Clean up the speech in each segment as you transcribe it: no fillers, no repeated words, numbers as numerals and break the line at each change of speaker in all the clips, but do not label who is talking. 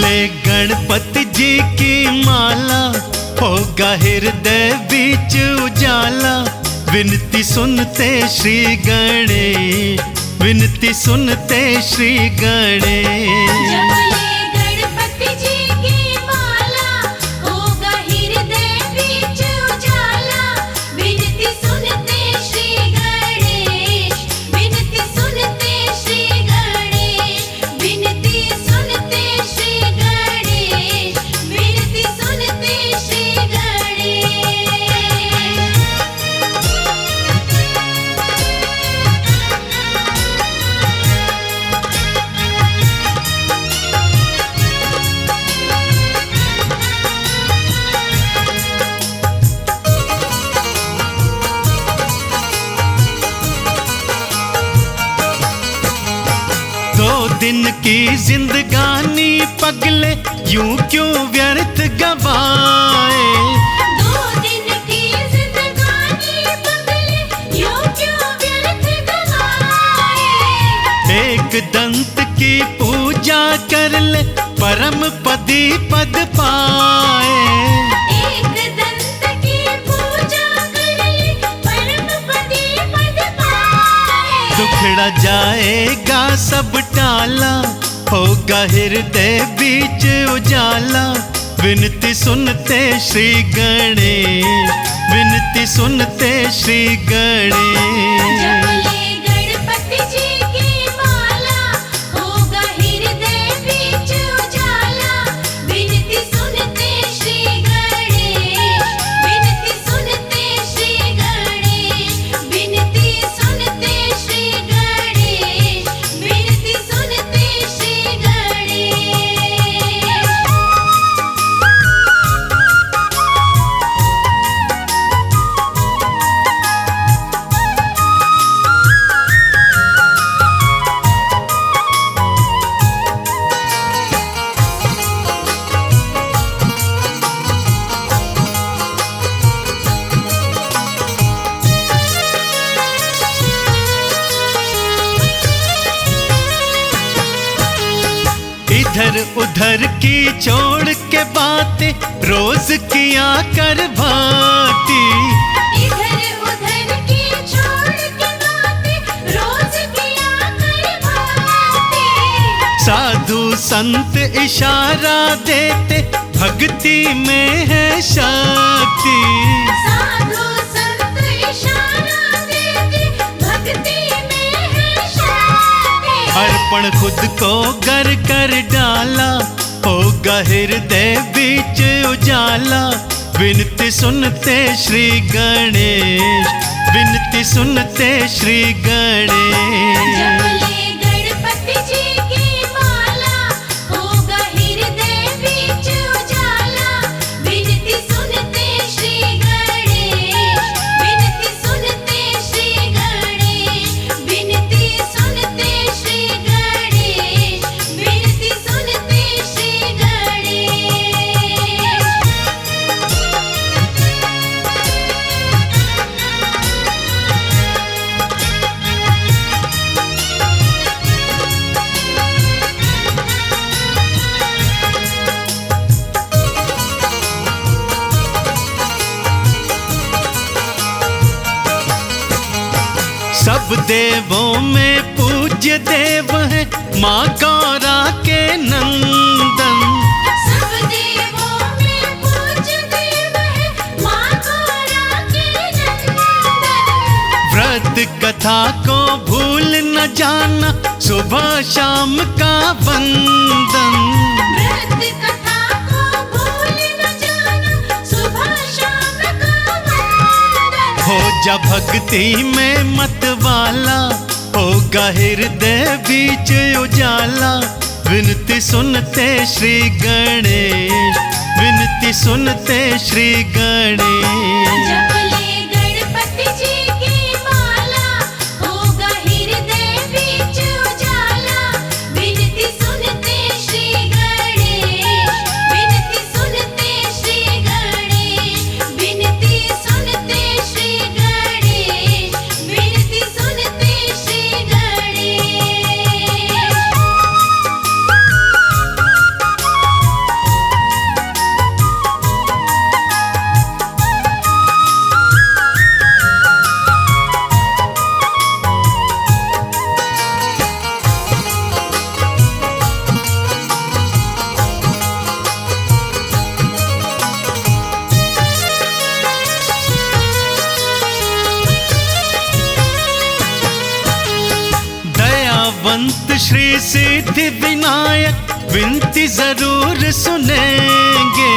बोले गणपति जी की माला, होगा हृदय बीच उजाला। विनती सुनते श्री गणेश, विनती सुनते श्री गणेश। दिन की जिंदगानी पगले यूं क्यों व्यर्थ गवाए।
2 दिन की जिंदगानी पगले यूं क्यों व्यर्थ गवाए।
एक दंत की पूजा कर ले परम पदी पद पाए।
एक दंत की पूजा कर ले परम पदी पद पाए।
दुखड़ा जाएगा सब टाला, होगा हृदय बीच उजाला। विनती सुनते श्री गणेश, विनती सुनते श्री गणेश। इधर उधर की छोड़ के बातें रोज किया कर भाती।
इधर उधर की छोड़ के बातें रोज किया कर भाती।
साधु संत इशारा देते भक्ति में है शक्ति।
साधु संत इशारा देते भक्ति में है शक्ति।
अर्पण खुद को कर कर डाला, होगा हृदय बीच उजाला। विनती सुनते श्री गणेश, विनती सुनते श्री गणेश। सब देवों में पूज्य देव है माँ गौरा के नंदन।
सब देवों में पूज्य देव है माँ गौरा के नंदन।
व्रत कथा को भूल न जाना, सुबह शाम का वंदन।
व्रत कथा को भूल न जाना, सुबह शाम का वंदन।
हो जा भक्ति में मत वाला, होगा हृदय बीच उजाला। विनती सुनते श्री गणेश, विनती सुनते श्री गणेश। श्री सिद्धि विनायक विनती जरूर सुनेंगे।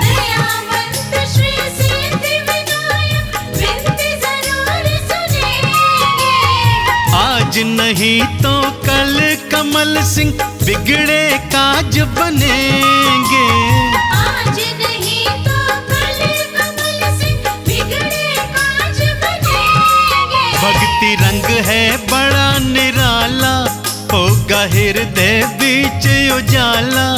दयावंत श्री सिद्धि विनायक विनती जरूर सुनेंगे।
आज नहीं तो कल कमल सिंह बिगड़े काज बनेंगे।
आज नहीं तो कल कमल सिंह बिगड़े काज बनेंगे।
भक्ति रंग है बड़ा निराला, होगा हृदय बीच उजाला।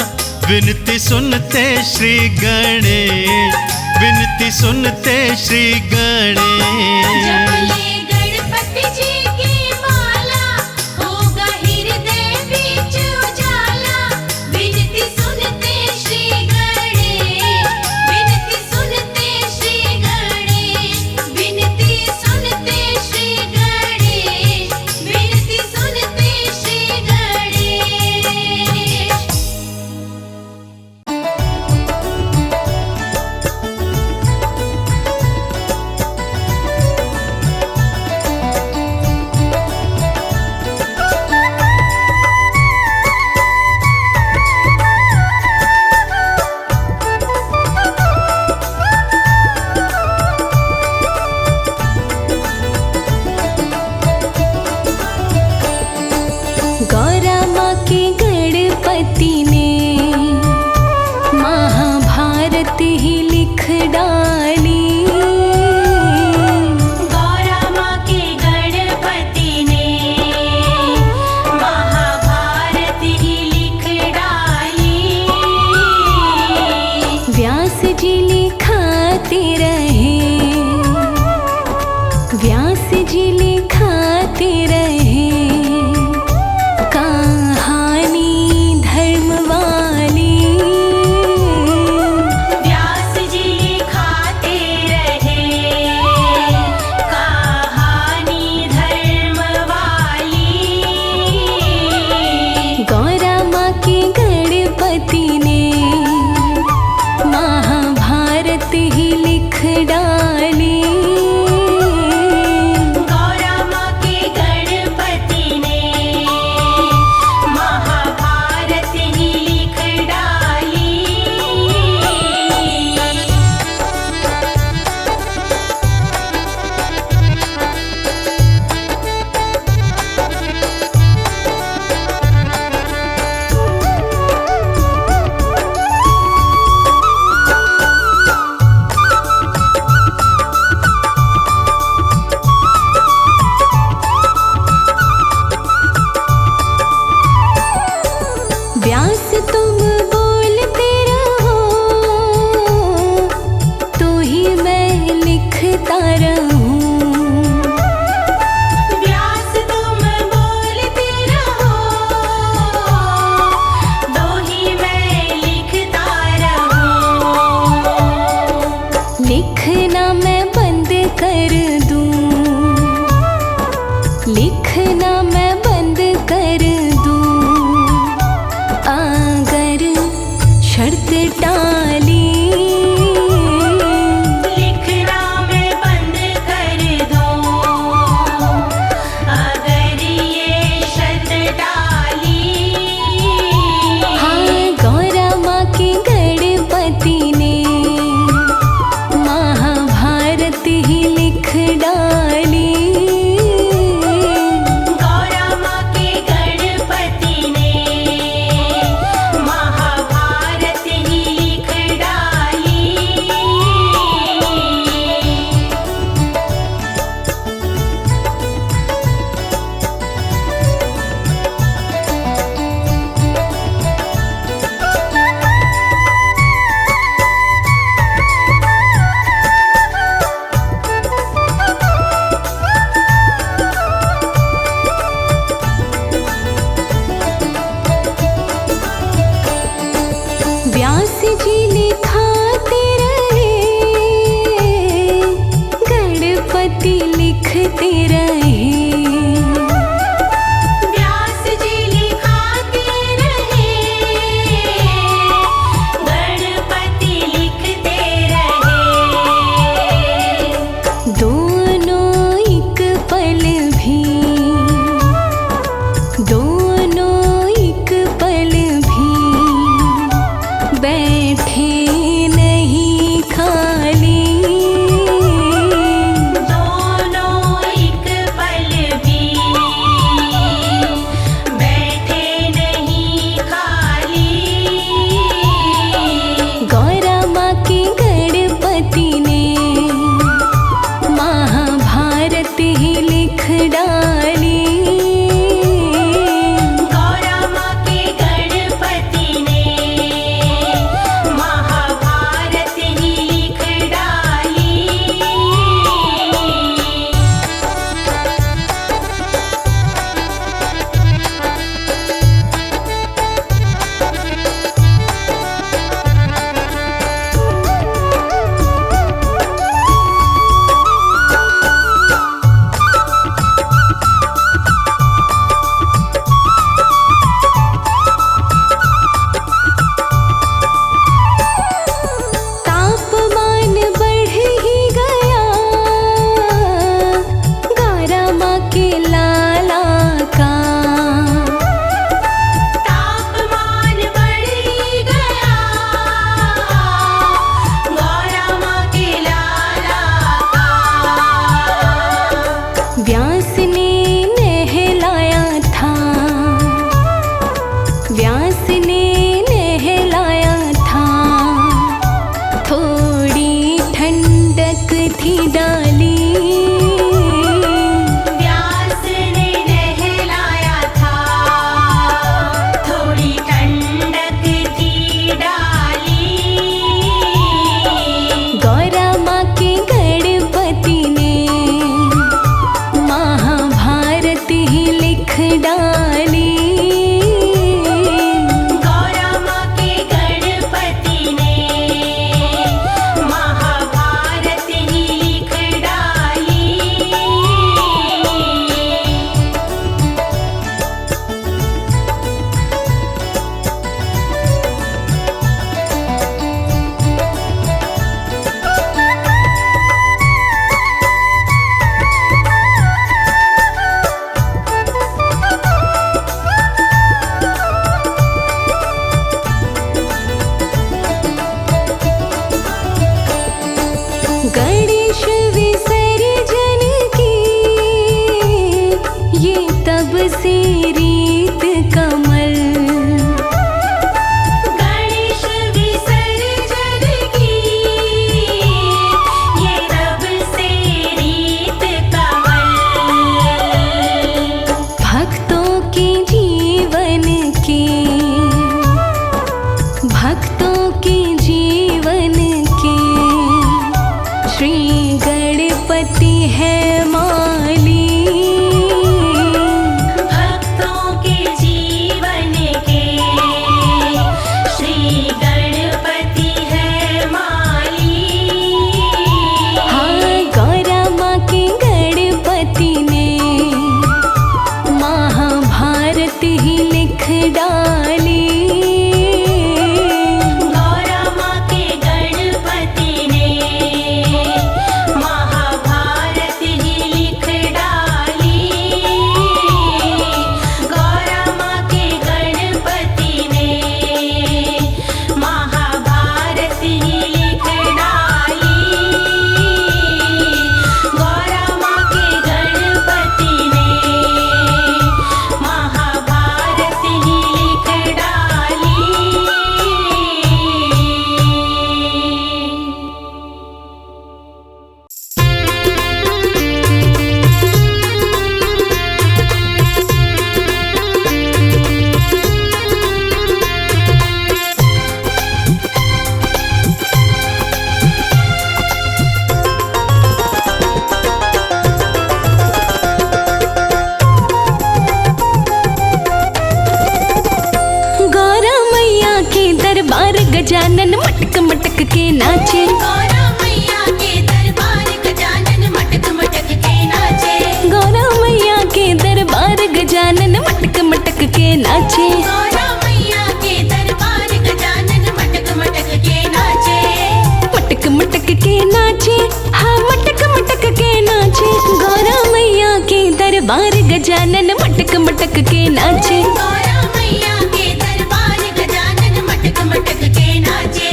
विनती सुनते श्री गणेश, विनती सुनते श्री गणेश।
जपले गणपति जी की माला, होगा हृदय बीच उजाला। विनती सुनते श्री गणेश, विनती सुनते श्री गणेश, विनती सुनते श्री गणेश, विनती सुनते श्री गणेश।
गौरा माँ के गणपति ने महाभारत ही लिख डाली।
गौरा माँ के गणपति ने महाभारत ही लिख डाली।
व्यास जी लिखाते रहे, व्यास जी लिखाते रहे कहानी धर्म वाली।
व्यास जी लिखाते रहे कहानी धर्म वाली।
गौरा माँ के गणपति ने महाभारत ही लिख गजानन मटक मटक के नाचे।
गौरा मैया के दरबार गजानन मटक मटक के नाचे।
गौरा मैया के दरबार गजानन मटक मटक के नाचे।
गौरा मैया के दरबार गजानन मटक मटक के नाचे।
मटक मटक के नाचे, हाँ मटक मटक के नाचे। गौरा मैया के दरबार गजानन मटक मटक के नाचे।
गौरा मैया के दरबार गजानन मटक मटक के नाचे।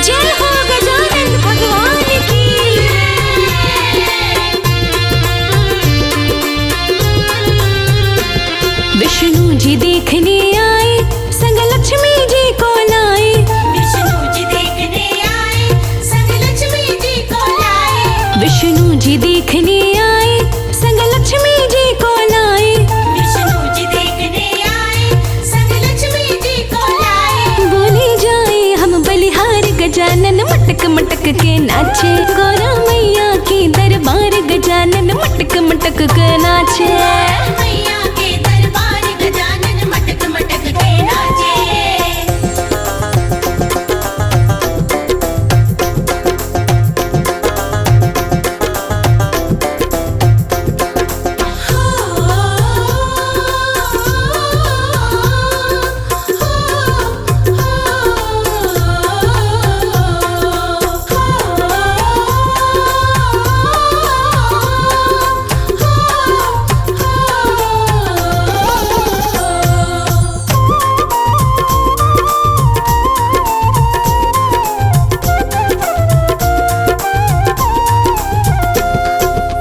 जय हो गजानन भगवान की। विष्णु जी देखने आए, संग लक्ष्मी जी को लाए।
विष्णु जी देखने आए, संग लक्ष्मी जी को लाए।
विष्णु जी देखने आए, संग लक्ष्मी जी को लाए।
विष्णु जी देखने आए, संग लक्ष्मी जी को लाए।
बोले जाए हम बलिहार गजानन मटक मटक के नाचे। गौरा मैया के दरबार गजानन मटक मटक के नाचे।
मैया के दरबार गजानन मटक मटक के नाचे।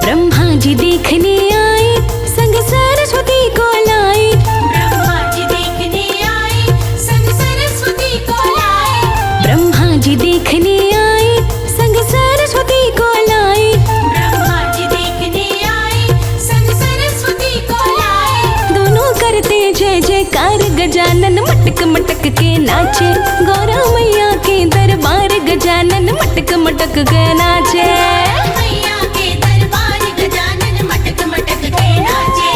ब्रह्मा जी देखने आए, संग सरस्वती को लाए।
ब्रह्मा जी देखने आए, संग सरस्वती को लाए।
ब्रह्मा जी देखने आए, संग सरस्वती को लाए।
ब्रह्मा जी देखने आए, संग सरस्वती को लाए।
दोनों करते जय जयकार गजानन मटक मटक के नाचे। गौरा मैया के दरबार गजानन मटक मटक के नाचे।
मैया के दरबार गजानन मटक मटक के नाचे।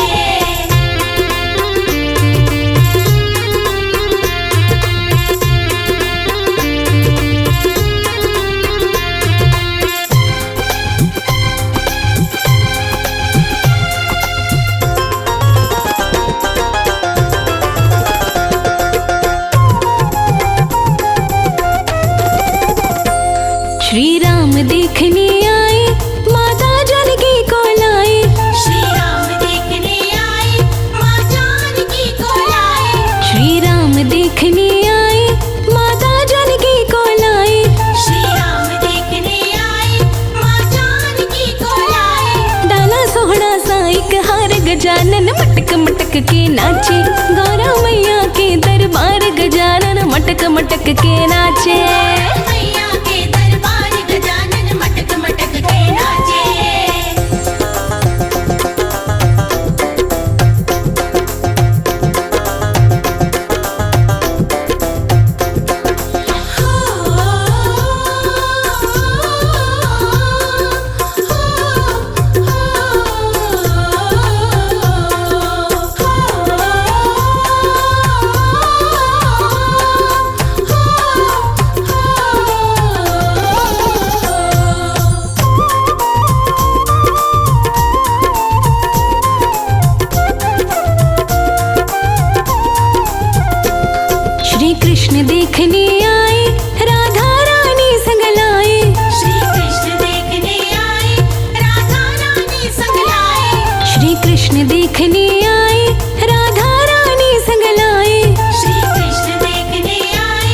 श्री राम देखने आए, माता जानकी को लाए।
श्री राम देखने आए, माँ जानकी को लाए।
श्री राम देखने आए, माता जानकी को लाए।
श्री राम देखने आए, माँ जानकी को लाए।
डाला सोहना सा एक हार गजानन मटक मटक के नाचे। गौरा मैया के दरबार गजानन मटक मटक के नाचे।
मैया के दरबार गजानन मटक मटक के नाचे।
श्री कृष्ण देखने आए, राधा रानी संग लाए।
श्री कृष्ण देखने आए, राधा रानी संग लाए।
श्री कृष्ण देखने आए, राधा रानी संग लाए।
श्री कृष्ण देखने आए,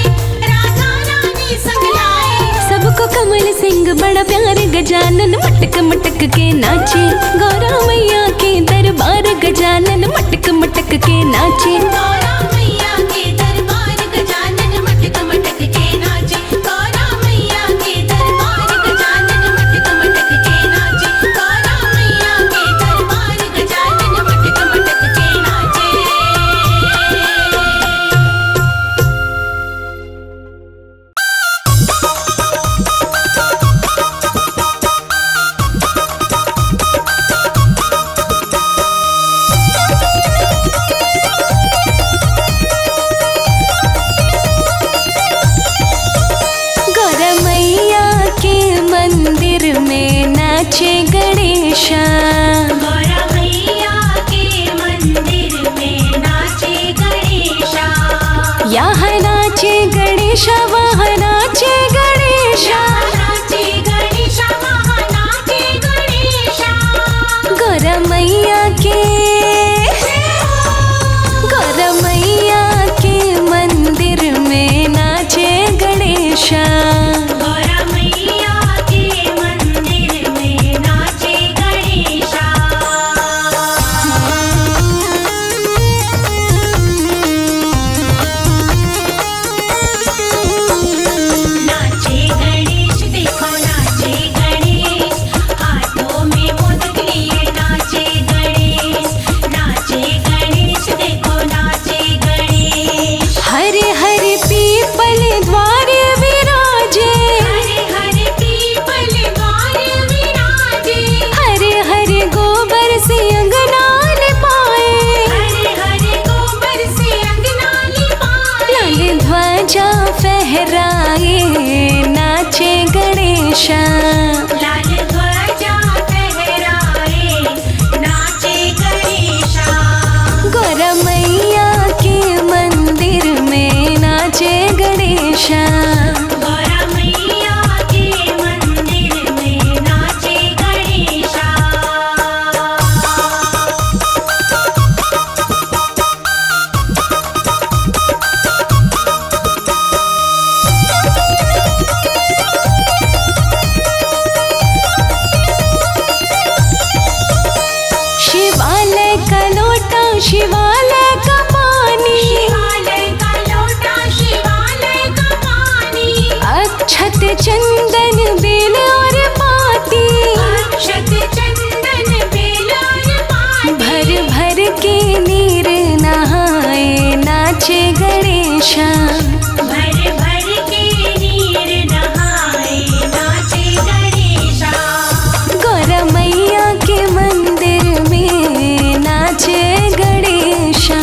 राधा रानी संग लाए।
सबको कमल सिंह बड़ा प्यार गजानन मटक मटक के नाचे। गौरा मैया के दरबार गजानन मटक मटक के नाचे।
गौरा मैया के दरबार गजानन मटक मटक के नाचे। गौरा मैया के दरबार गजानन मटक मटक के नाचे। गौरा मैया के दरबार गजानन मटक मटक के नाचे।
मैया के गौरा मैया के मंदिर में नाचे गणेशा।
गौरा मैया के मंदिर में नाचे गणेशा। नाचे गणेश देखो नाचे गणेश, हाथों में मोदक लिए नाचे गणेश। नाचे गणेश देखो नाचे गणेश।
हरे हरे पीपल द्वार विराजे,
हरे हरे पीपल द्वार विराजे।
हरे हरे गोबर से अंगना लिपाए,
हरे हरे गोबर से अंगना लिपाए।
लाल ध्वजा फहराए नाचे गणेशा।
लाल ध्वजा फहराए नाचे गणेशा।
गौरा मैया के मंदिर में नाचे गणेशा।
गौरा मैया के मंदिर में नाचे गणेशा।
शिवालय का लोटा शिवालय का पानी,
शिवालय का लोटा शिवालय का पानी।
अक्षत चंदन बेल और पाती,
अक्षत चंदन बेल और पानी।
भर भर के नीर नहाए नाचे गणेशा।
भर भर के नीर नहाए नाचे गणेशा।
गौरा मैया के मंदिर में नाचे गणेशा।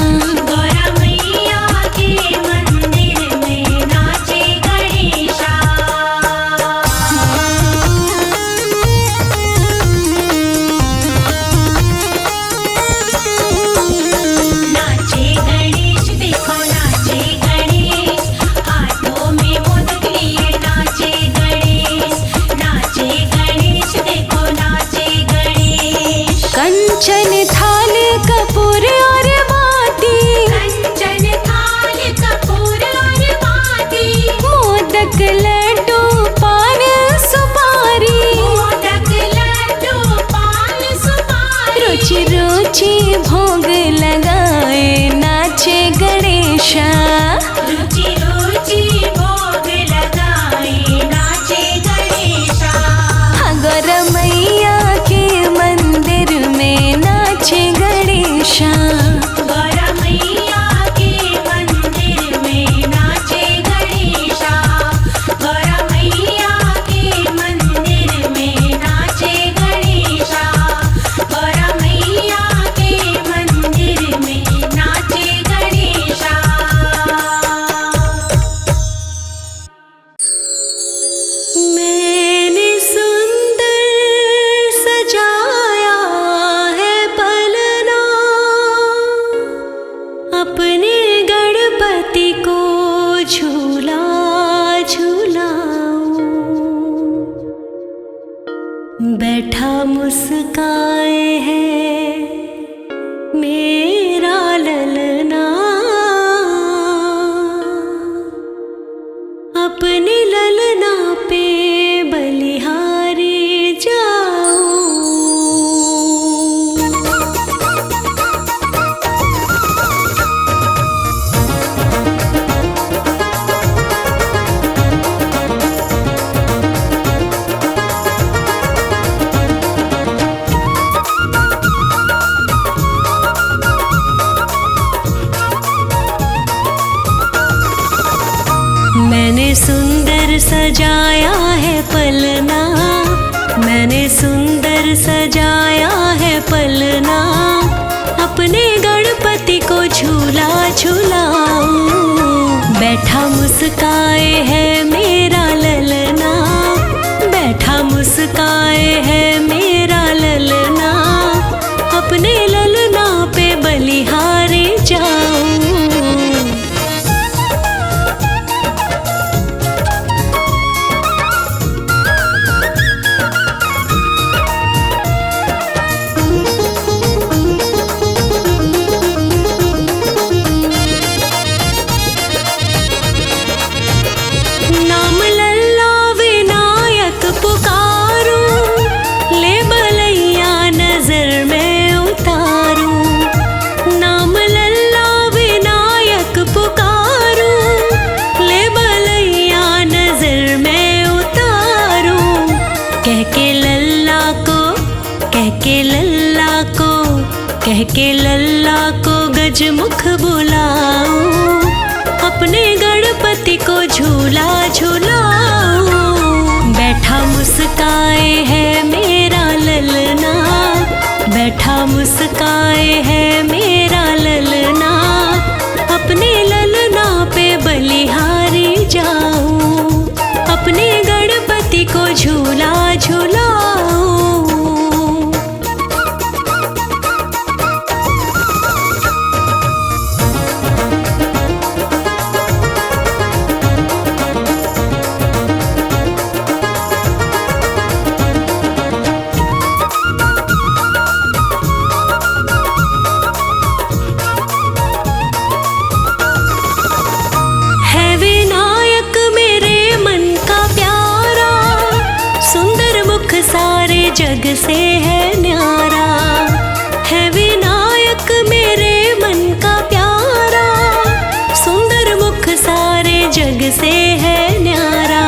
गौरा मैया के मंदिर में नाचे गणेशा। नाचे गणेश देखो नाचे गणेश, हाथों में मोदक लिए नाचे गणेश। नाचे गणेश देखो नाचे गणेश।
कंचन थाल कपूर और बाती,
कंचन थाल कपूर और बाती।
मोदक लड्डू पान सुपारी,
मोदक लड्डू पान सुपारी।
रुचि रुचि भोग लगाए नाचे गणेशा।
रुचि रुचि भोग लगाए नाचे गणेशा।
गौरा मैया के मंदिर में नाचे गणेशा।
गौरा मैया के मंदिर में नाचे गणेशा। गौरा मैया के मंदिर में नाचे गणेशा। गौरा मैया के मंदिर में नाचे गणेशा।
मैंने सुंदर सजाया है पलना, अपने गणपति को झूला झूलाऊं। बैठा मुस्काए है मेरा ललना, अपने ललना पे बलिहारी जाऊं। मैंने सुंदर सजाया है पलना, मैंने सुंदर सजाया है पलना, अपने गणपति को झूला झूलाऊं। बैठा मुस्काए है मेरा ललना, बैठा मुस्काए है मेरा ललना, अपने ललना पे बलिहारे जाऊं। कह के लल्ला को गजमुख बुलाओ, अपने गणपति को झूला झूलाओ। बैठा मुस्काए है मेरा ललना, बैठा मुस्काए है मेरा ललना, अपने ललना पे बलिहारी जाऊं, अपने गणपति को झूला झूलाऊं। सारे जग से है न्यारा, है विनायक मेरे मन का प्यारा, सुंदर मुख सारे जग से है न्यारा।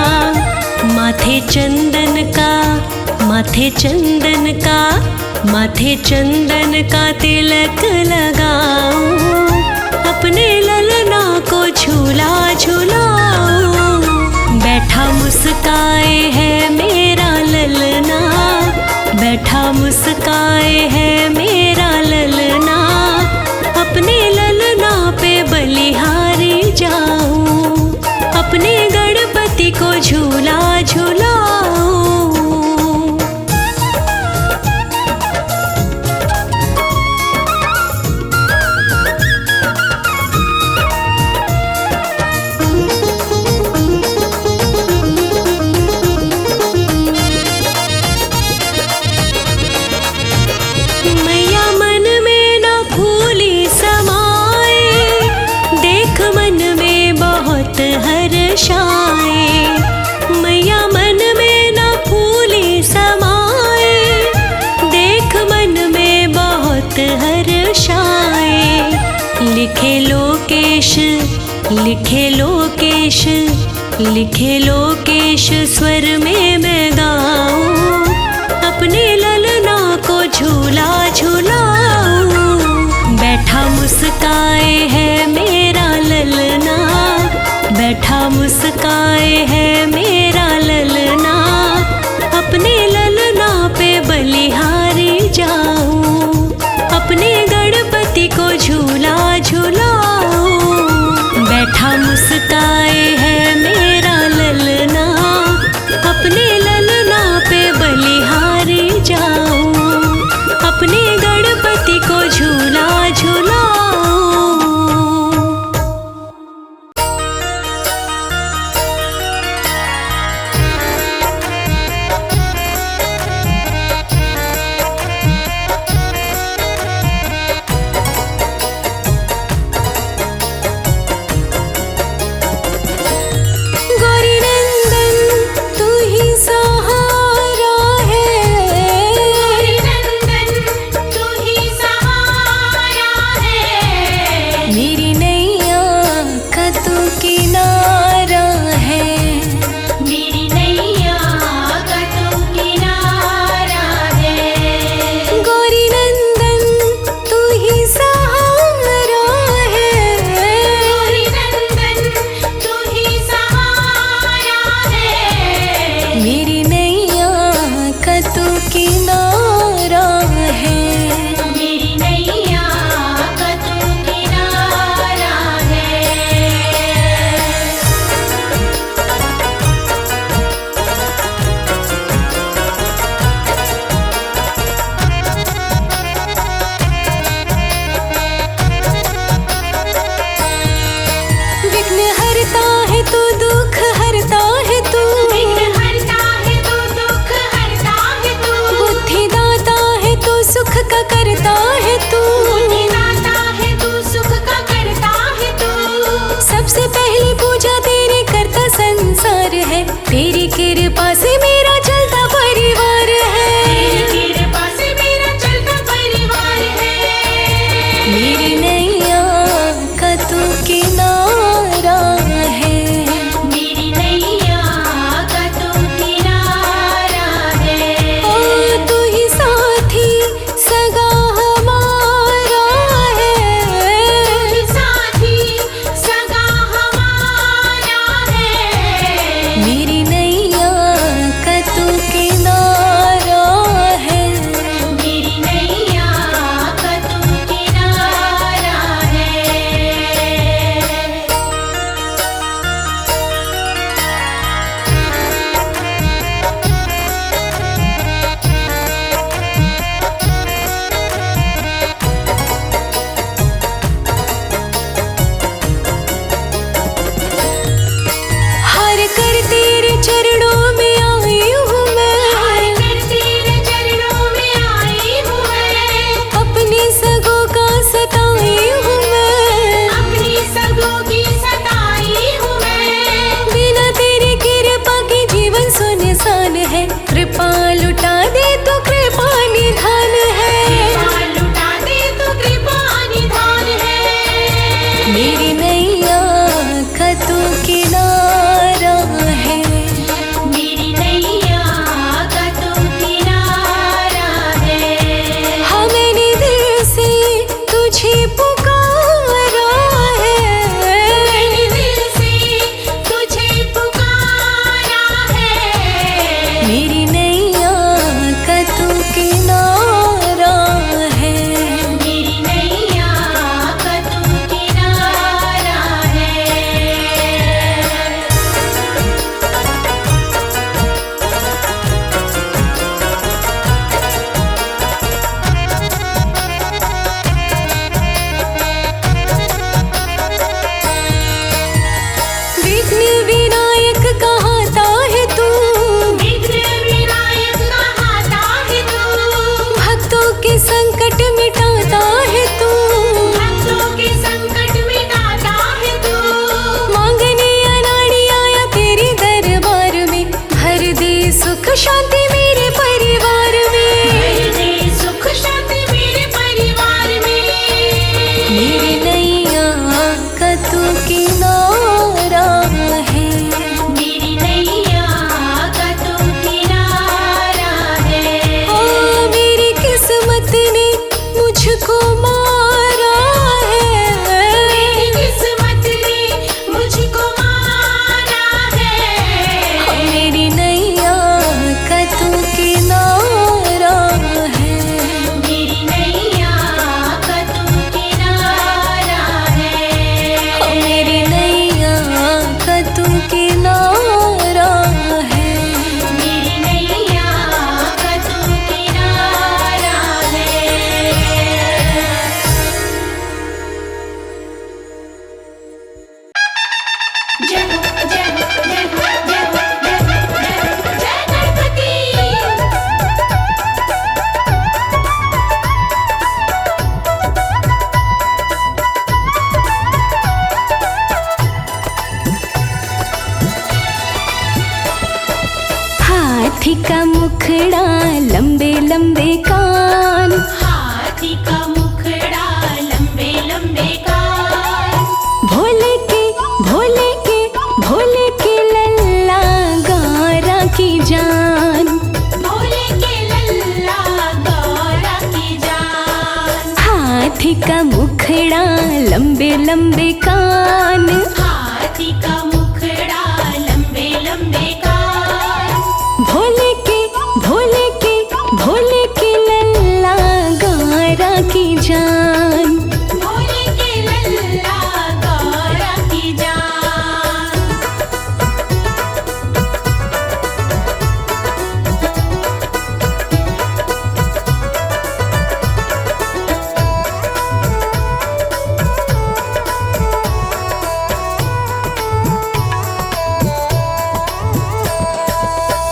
माथे चंदन का, माथे चंदन का, माथे चंदन का तिलक लगाऊं, अपने ललना को झूला झूलाऊं। बैठा मुस्काए है मेरा ललना, बैठा मुस्काए है मेरा ललना, अपने ललना पे बलिहारी जाऊं, अपने गणपति को झूला झूलाऊं। मैया मन में न फूली समाए, देख मन में बहुत हर्षाए। लिखे लोकेश, लिखे लोकेश, लिखे लोकेश स्वर में मैं गाऊं, अपने ललना को झूला झूलाऊं। बैठा मुस्काए है मेरा ललना, बैठा मुस्काए है मेरा ललना, अपने ललना पे बलिहारी जाऊं, अपने गणपति को झूला झूलाऊं। बैठा मुस्काए है मेरा ललना, अपने ललना पे बलिहारी जाऊं, अपने गणपति को झूला झूलाऊं। तेरी कृपा से मेरा चलता परिवार है, तेरी कृपा से मेरा चलता परिवार है। मेरी नैया का तू किनारा है, मेरी नैया का तू किनारा है। ओ तू ही साथी सगा हमारा करता है तू,
भक्तों के संकट मिटाता है तू।
मांगने अनाड़ी आया तेरे दरबार में, भर दे सुख शांति मेरे परिवार में,
भर दे सुख शांति मेरे परिवार में।
मेरी नैया का तू किनारा है,
मेरी नैया का तू किनारा है।
ओ मेरी किस्मत ने मुझको मारा है,
मेरी किस्मत ने मुझको मारा है।
ओ मेरी नैया का तू किनारा है,
मेरी नैया का तू किनारा है।
ओ मेरी नैया का तू किनारा है।
मेरी नैया का तू किनारा है। जय हो जय हो जय हो जय हो जय हो जय हो जय गणपति।
हाथी का मुखड़ा लंबे लंबे कान,
हाथी का मुखड़ा लंबे लंबे कान।
भोले के भोले के भोले के लल्ला गौरा की जान,
भोले के लल्ला गौरा की जान।
हाथी का मुखड़ा लंबे लंबे कान,
हाथी का मुखड़ा लंबे लंबे कान।
भोले के भोले के भोले के लल्ला गौरा की जान,
भोले के लल्ला गौरा की जान।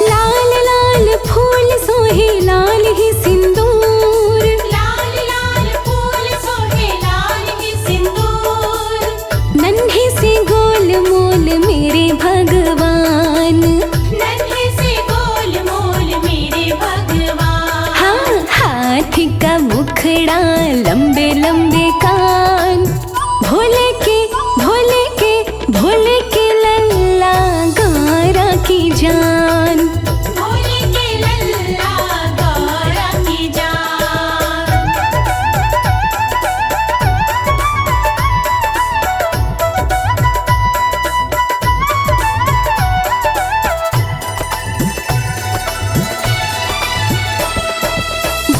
लाल लाल फूल सोहे लाल ही सिंदूर,
लाल लाल फूल सोहे लाल ही सिंदूर।
नन्हे से गोल मोल मेरे भगवान,
नन्हे से गोल मोल मेरे भगवान।
हाँ हाथी का मुखड़ा लंबे लंबे कान, भोले के भोले के भोले के लल्ला गौरा की जान,
भोले के लल्ला गौरा की जान।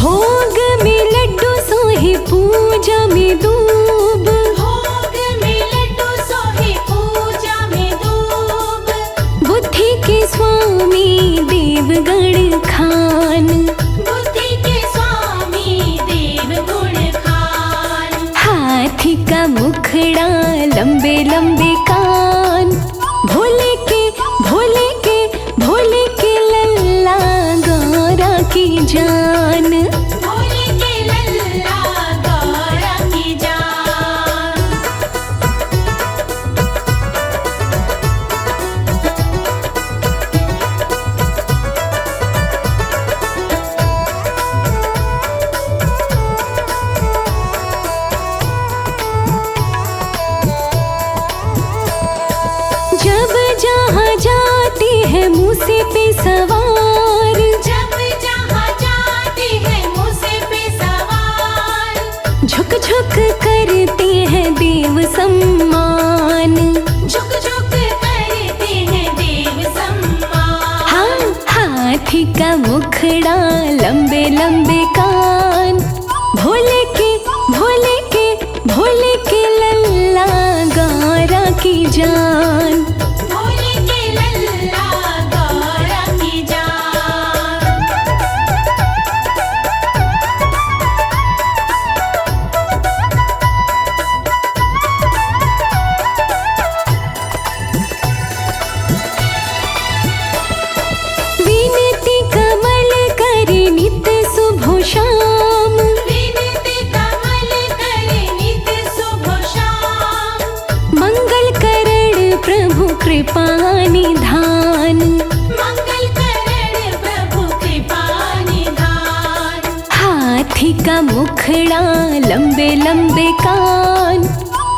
भोग में लड्डू सोहे पूजा में दूब,
भोग में लड्डू सोहे पूजा में दूब।
बुद्धि के स्वामी देवगण खान,
बुद्धि के स्वामी देव गुण खान।
हाथी का मुखड़ा लंबे लंबे कान, भोले के भोले के भोले के लल्ला गौरा की जान,
भोले के लल्ला गौरा की जान।
जब जहाँ जाती है मूसे पे सवार,
जब जहाँ जाते हैं मूसे पे सवार।
झुक झुक करते हैं देव सम्मान,
झुक झुक करते हैं देव सम्मान।
हाँ हाथी का मुखड़ा लंबे लंबे कान, भोले के भोले के भोले के लल्ला गौरा की जान,
भोले के लल्ला गौरा की जान।
विनती कमल करे नित शुभ शाम,
विनती
कृपा निधान।
मंगल करण प्रभु कृपा निधान।
हाथी का मुखड़ा लंबे लंबे कान,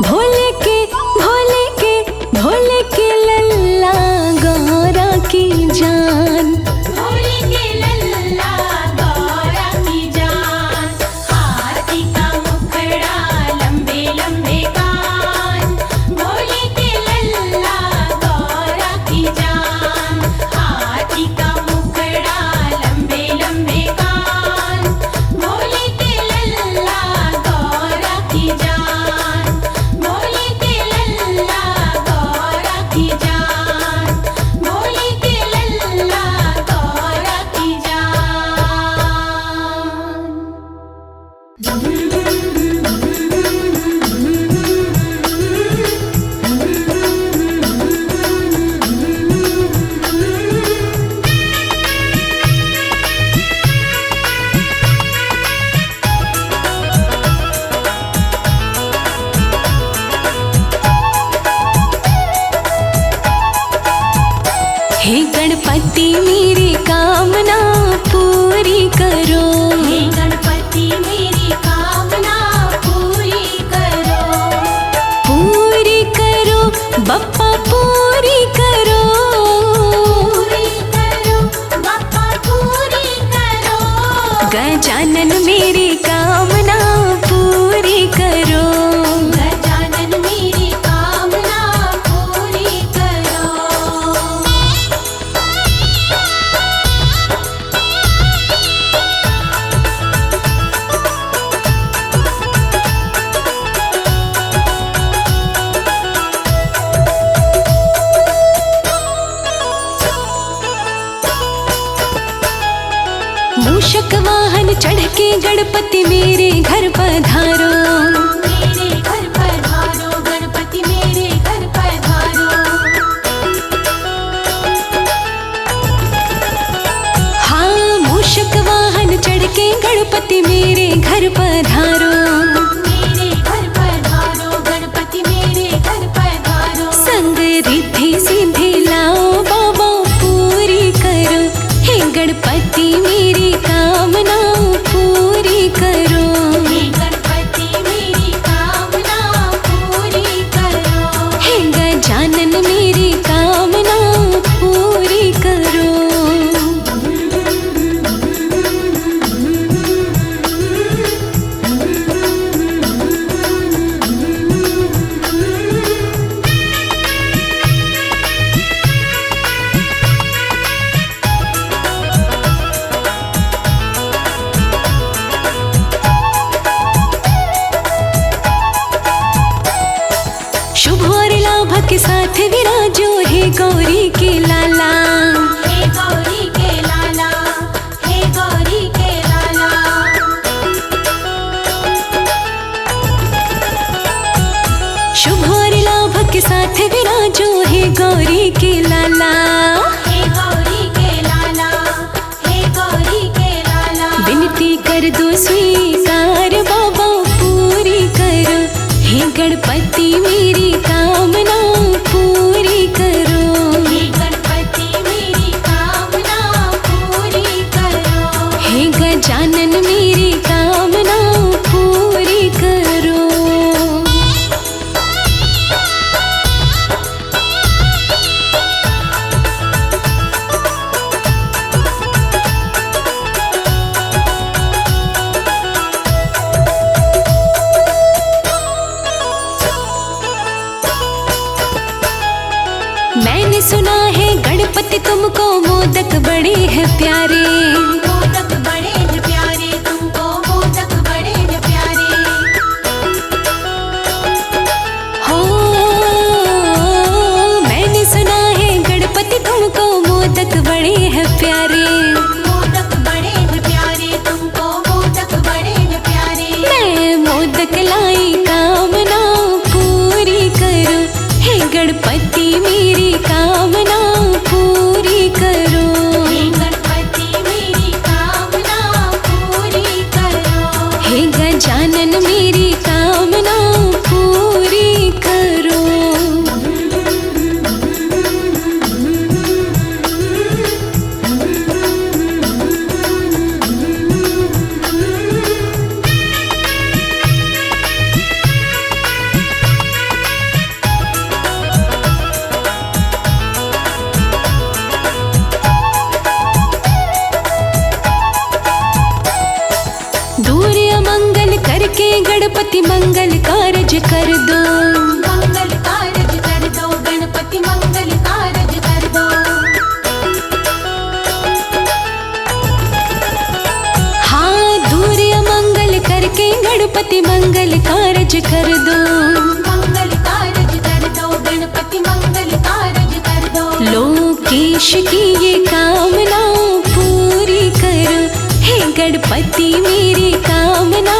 भोले के भोले के भोले के लल्ला गौरा की जान।
भोले के लल्ला गौरा की जान। हाथी का मुखड़ा लंबे लंबे कान, भोले के लल्ला गौरा की जान। हाथी का मुखड़ा लंबे लंबे कान, भोले के लल्ला गौरा की जान। भोले के लल्ला गौरा की जान। भोले के लल्ला गौरा की
हे गणपति मेरी कामना पूरी करो।
हे गणपति मेरी कामना पूरी करो।
पूरी करो बप्पा पूरी करो।
पूरी करो बापा पूरी करो।
गजानन मेरी कामना पूरी करो।
गजानन मेरी कामना पूरी करो।
मूषक वाहन चढ़ के गणपति मेरे घर पधारो।
मेरे घर पधारो गणपति मेरे घर पधारो।
हाँ मूषक वाहन चढ़ के गणपति मेरे घर पधारो।
मेरे घर पधारो गणपति मेरे घर पधारो।
संग रिद्धि सिद्धि लाओ बाबा पूरी करो। हे गणपति मेरी कामना पूरी करो।
हे गणपति मेरी कामना पूरी करो।
हे गजानन मेरी कामना पूरी करो। शुभ और लाभ के साथ विराजो हे गौरी के लाला।
हे गौरी के लाला। हे गौरी के लाला।
शुभ और लाभ के साथ विराजो हे गौरी के लाला।
हे गौरी के लाला। हे गौरी के लाला।
विनती कर दो स्वीकार बाबा पूरी करो। हे गणपति मेरी कामना पूरी करो।
हे गणपति मेरी कामना पूरी करो।
हे गजानन मेरी कामना पूरी करो। मैंने सुना है गणपति तुमको मोदक बड़े हैं प्यारे।
मोदक बड़े हैं प्यारे तुमको। मोदक बड़े हैं प्यारे।
हो मैंने सुना है गणपति तुमको मोदक बड़े हैं प्यारे।
मोदक बड़े हैं प्यारे तुमको। मोदक बड़े हैं प्यारे।
मैं मोदक लाई कामना पूरी करो। हे गणपति मेरी कामना पूरी करो।
हे गणपति मेरी कामना पूरी करो।
हे गजानन मेरी कामना पूरी करो। गणपति मंगल कारज कर दो,
मंगल कारज कर दो, गणपति मंगल कारज कर दो।
हाँ दूर अमंगल करके गणपति मंगल कारज कर दो,
मंगल कारज कर दो, गणपति मंगल कारज कर दो।
लोकेश की ये कामना पूरी करो, हे गणपति मेरी कामना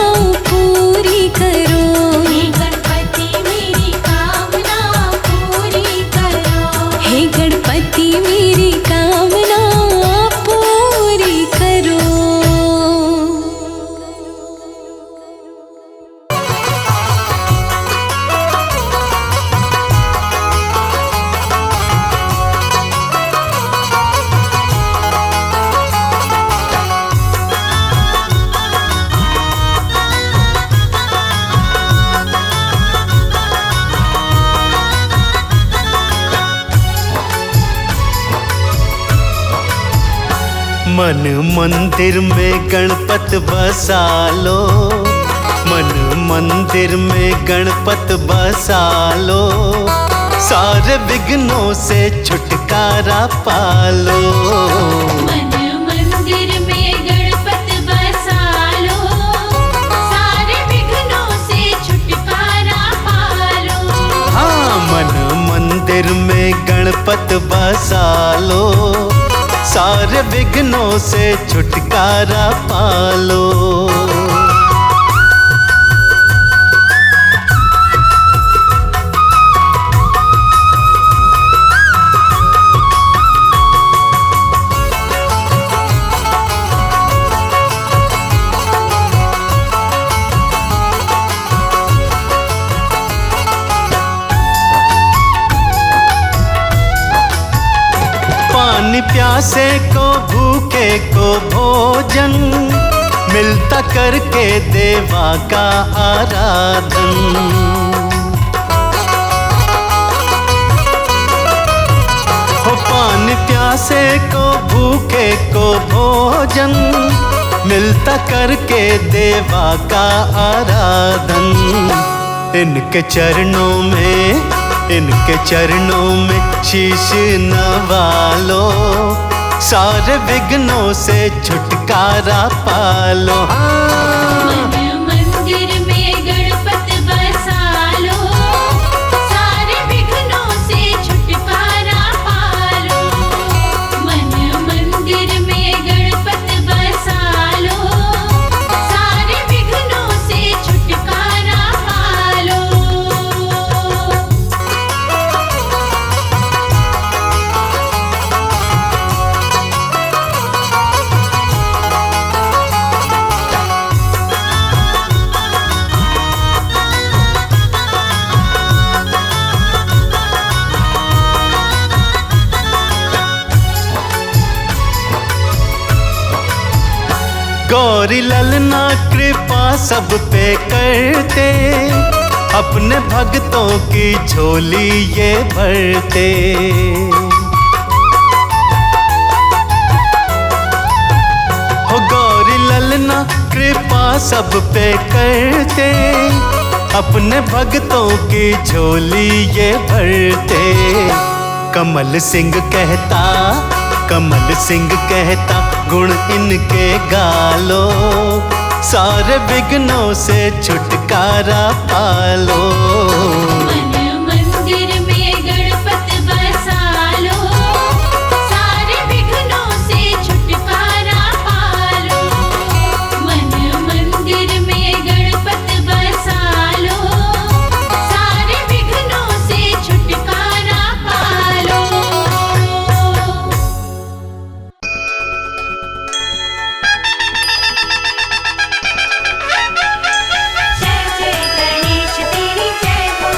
पूरी करो,
हे गणपति मेरी कामना पूरी करो,
हे गणपति मेरी कामना पूरी करो।
मन मंदिर में गणपत बसा लो, मन मंदिर में गणपत बसा लो, सारे विघ्नों से छुटकारा पालो।
मन मंदिर में गणपत बसा लो, सारे विघ्नों से छुटकारा पालो।
हाँ मन मंदिर में गणपत बसा लो, सारे विघ्नों से छुटकारा पालो। पानी प्यासे को भूखे को भोजन, मिलता करके देवा का आराधन। हो पानी प्यासे को भूखे को भोजन, मिलता करके देवा का आराधन। इनके चरणों में, इनके चरणों में शीश नवा लो, सारे विघ्नों से छुटकारा पालो।
मन मंदिर में गणपत बसा लो, सारे विघ्नों से छुटकारा पालो। मन मंदिर में गणपत बसा लो, सारे विघ्नों से छुटकारा पालो।
गौरी ललना कृपा सब पे करते, अपने भक्तों की झोली ये भरते। हो गौरी ललना कृपा सब पे करते, अपने भक्तों की झोली ये भरते। कमल सिंह कहता, कमल सिंह कहता गुण इनके गालो, सारे विघ्नों से छुटकारा पालो।
मन मंदिर में गणपत बसा लो, सारे विघ्नों से छुटकारा पालो। मन मंदिर में गणपत बसा लो, सारे विघ्नों से छुटकारा पालो। जय जय गणेश तेरी जय हो।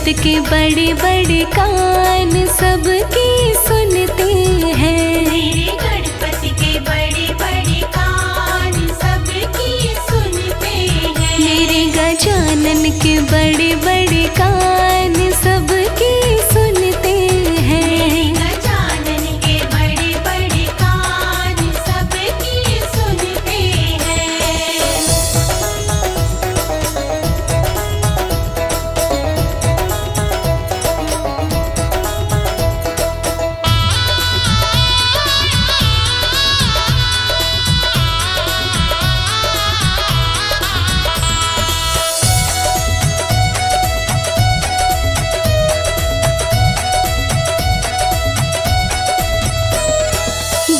गणपति के बड़े बड़े कान सबकी सुनते हैं।
मेरे गणपति के बड़े बड़े कान सबकी सुनते हैं।
मेरे गजानन के बड़े बड़े कान सबकी सुनते हैं।
गजानन के बड़े बड़े कान सबकी सुनते हैं।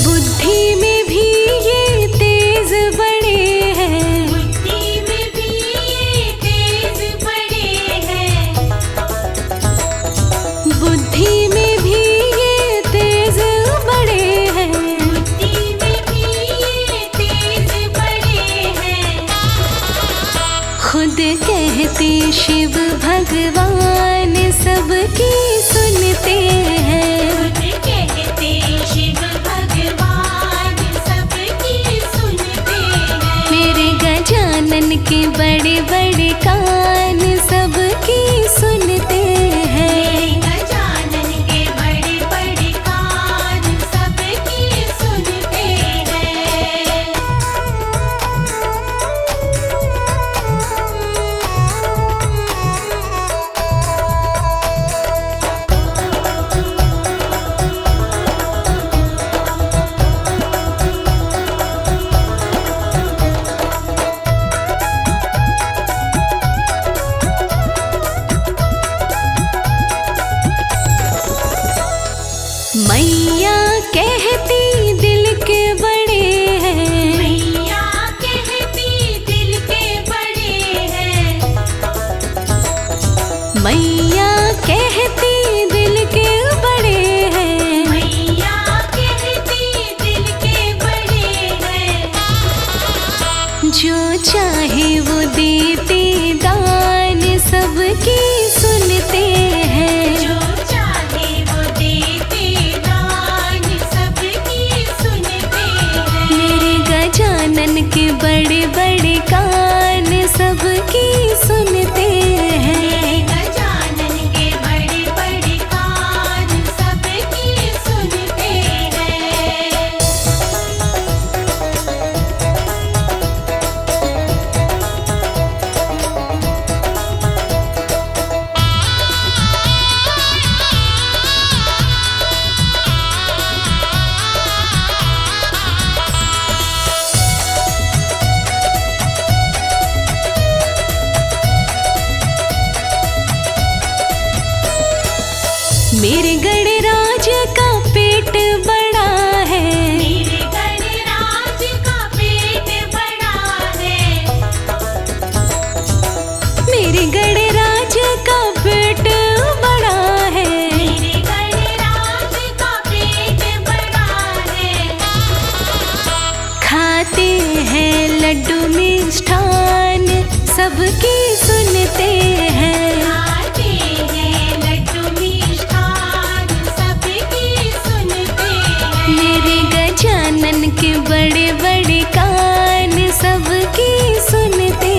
बुद्धि में भी ये तेज बड़े हैं।
बुद्धि में भी ये तेज बड़े हैं।
बुद्धि में भी ये तेज बड़े हैं।
बुद्धि में भी ये तेज बड़े हैं।
खुद कहते शिव भगवान सबकी सुनते हैं।
खुद कहते शिव भगवान सबकी सुनते हैं।
मेरे गजानन के बड़े बड़े कान सबकी सुनते हैं।
गजानन के बड़े बड़े कान सबकी सुनते हैं।
मैया कहती दिल के बड़े हैं।
मैया कहती दिल के बड़े हैं।
मैया कहती दिल के बड़े हैं।
मैया कहती दिल के बड़े हैं।
जो चाहे वो देते दान सबकी सुनते हैं।
जो चाहे वो देते दान सबकी सुनते हैं।
मेरे गजानन के बड़े बड़े कान सबकी सुनते हैं।
गजानन के बड़े बड़े कान सबकी सुनते हैं।
मेरे गणराज का पेट बड़ा है।
मेरे गणराज का पेट बड़ा है।
मेरे गणराज का पेट बड़ा है।
मेरे गणराज का पेट बड़ा है।
खाते हैं लड्डू मिष्ठान सबकी सुनते हैं।
खाते हैं लड्डू मिष्ठान सबकी सुनते हैं।
मेरे गजानन के बड़े बड़े कान सबकी सुनते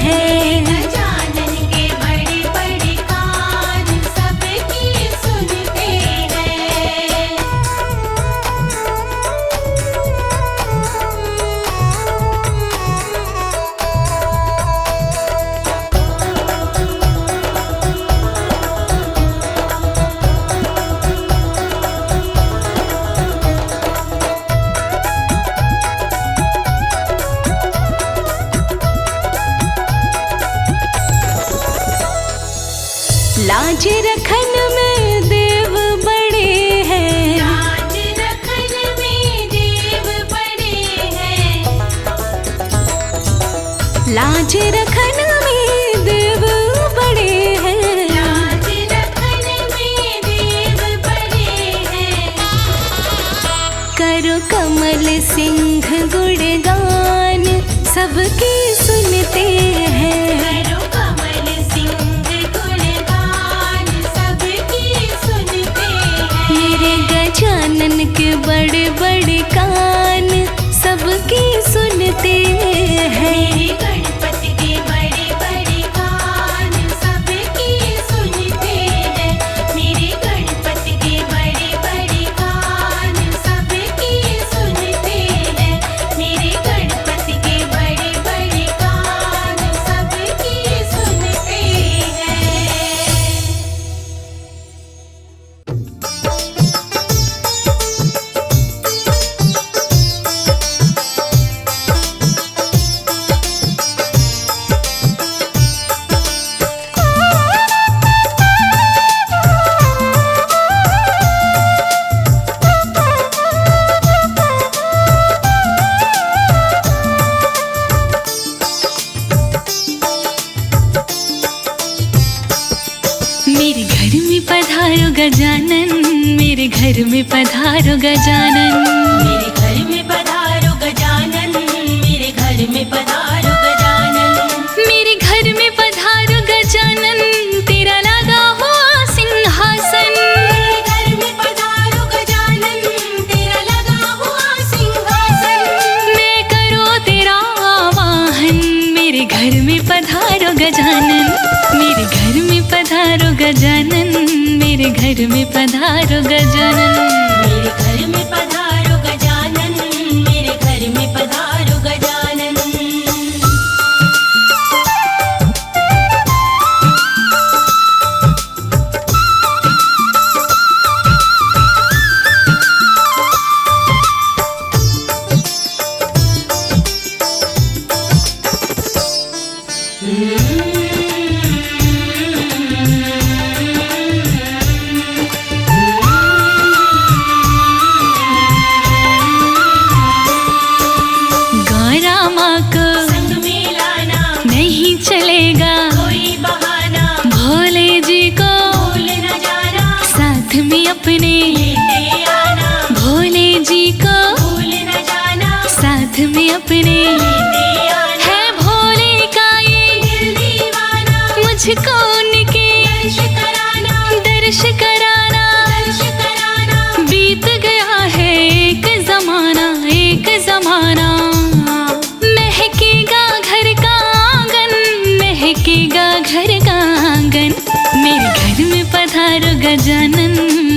हैं।
गजानन के बड़े बड़े कान सबकी सुनते हैं।
लाज रखन में देव बड़े हैं।
लाज रखन में देव बड़े हैं।
लाज रखन में देव बड़े हैं।
लाज रखन में देव बड़े हैं।
करो कमल सिंह गुणगान सबकी सुनते हैं।
करो कमल सिंह गुणगान
जानन के बड़े बड़े कान सबकी सुनते हैं।
मेरे गणपति के बड़े बड़े कान सबकी सुनते हैं। मेरे गणपति के बड़े बड़े कान सबकी सुनते हैं। मेरे गणपति के बड़े बड़े कान सबकी सुनते हैं।
मेरे घर में पधारो गजानन, मेरे घर में पधारो गजानन।
मेरे घर में पधारो गजानन, मेरे घर में पधारो गजानन।
मेरे घर में पधारो गजानन, तेरा लगा हुआ सिंहासन।
मेरे घर में पधारो गजानन, तेरा लगा हुआ सिंहासन।
मैं करो तेरा आवाहन, मेरे घर में पधारो गजानन। मेरे घर में पधारो गजानन, मेरे घर में पधारो गजानन।
मेरे घर में पधारो गजानन, मेरे घर में पधारो गजानन।
गौरा माँ को
संग में लाना
नहीं चलेगा,
कोई बहाना,
भोले जी को
भूल न जाना,
साथ में अपने।
लेते आना,
भोले जी को
भूल न जाना,
साथ में अपने।
लेते आना।
है भोले का ये
दिल दीवाना,
मुझको उनके
दर्श कराना,
दर्श कराना।
दर्श कराना।
बीत गया है एक जमाना, एक जमाना। महकेगा घर का आंगन, महकेगा घर का आंगन। मेरे घर में पधारो गजानन,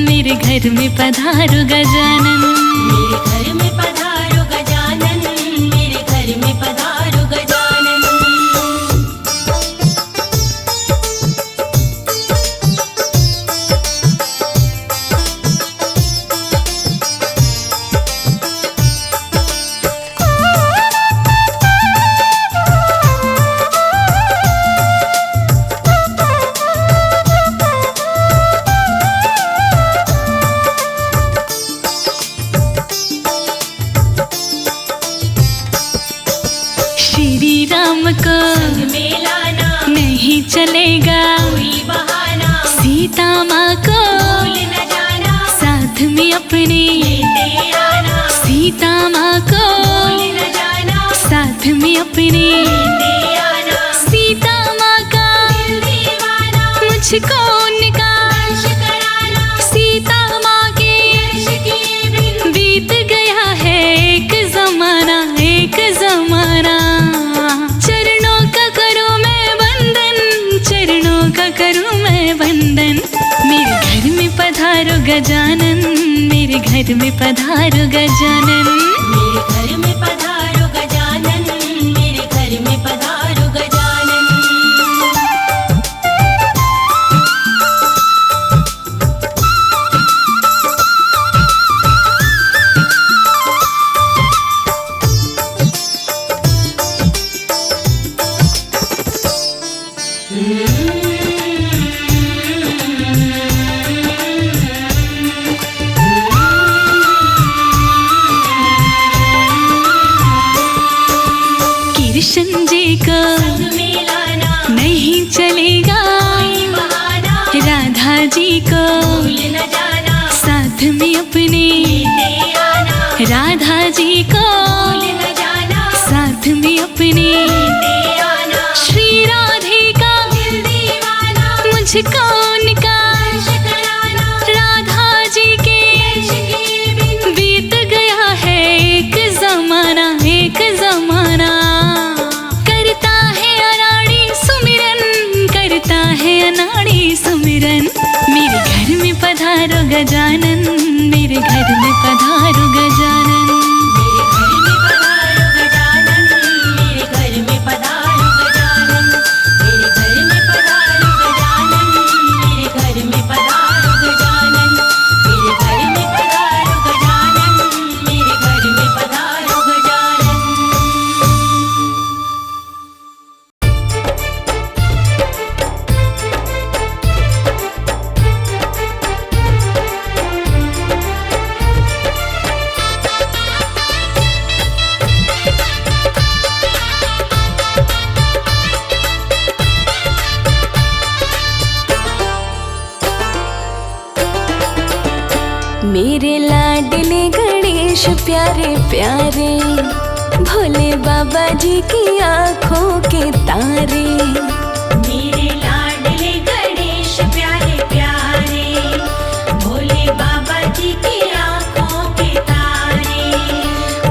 मेरे घर में पधारो गजानन।
मेरे घर में पधारो गजानन, मेरे घर में पधारो गजानन।
श्री राम को
संग में लाना,
नहीं चलेगा,
कोई बहाना,
सीता माँ को
भूल न जाना,
साथ में अपने।
लेते आना,
सीता माँ को
भूल न जाना,
साथ में अपने।
लेते आना।
सीता माँ का
दिल दीवाना,
मुझको उनका
दर्श कराना,
सीता माँ के
दर्श किए बिन
बीत गया है एक जमाना, एक जमाना। चरणों का करूँ मैं वंदन, चरणों का करूँ मैं वंदन। मेरे घर में पधारो गजानन, मेरे घर में पधारो गजानन।
मेरे घर में पधारो गजानन, मेरे घर में पधारो गजानन।
कृष्ण जी को
संग में लाना,
नहीं चलेगा,
कोई बहाना,
राधा जी को
भूल न जाना,
साथ में अपने।
लेते आना,
राधा जी को
भूल न जाना,
साथ में अपने।
लेते आना।
श्री राधे का
दिल दीवाना,
मुझको उनका
दर्श कराना,
राधा जी के
दर्श
गजानन, मेरे घर में पधारो गजानन।
मेरे घर में पधारो गजानन, मेरे घर में पधारो गजानन, मेरे घर में पधारो गजानन, मेरे घर में पधारो गजानन, मेरे घर में पधारो गजानन, मेरे घर में पधारो गजानन।
मेरे लाडले गणेश प्यारे प्यारे, भोले बाबा जी की आँखों के तारे।
मेरे लाडले गणेश प्यारे प्यारे, भोले बाबा जी की आँखों के तारे।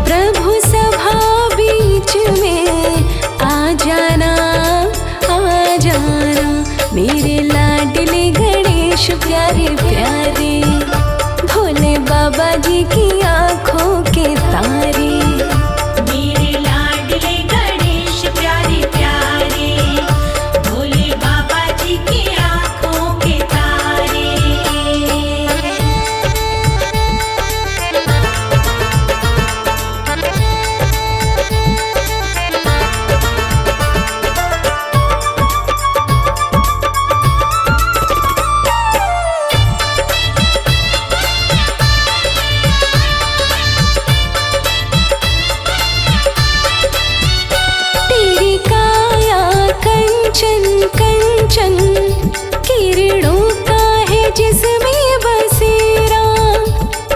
प्रभु सभा बीच में आ जाना, आ जाना। मेरे लाडले गणेश प्यारे प्यारे, भोले बाबा जी की आँखों के तारे।
मेरे लाडले गणेश प्यारे प्यारे, भोले बाबा जी की आँखों के तारे।
तेरी काया कंचन कंचन, किरणों का है जिसमें बसेरा।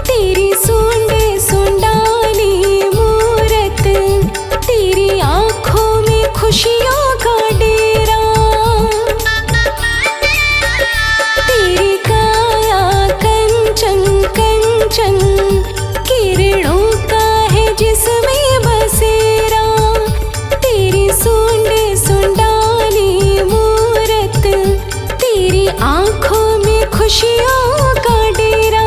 तेरी सूंड सुंडाली मूरत, तेरी आँखों में खुशियों का डेरा। तेरी काया कंचन कंचन, किरणों का है जिसमें बसेरा। तेरी सूंड सुंडाली मूरत, तेरी आँखों में खुशियों का डेरा।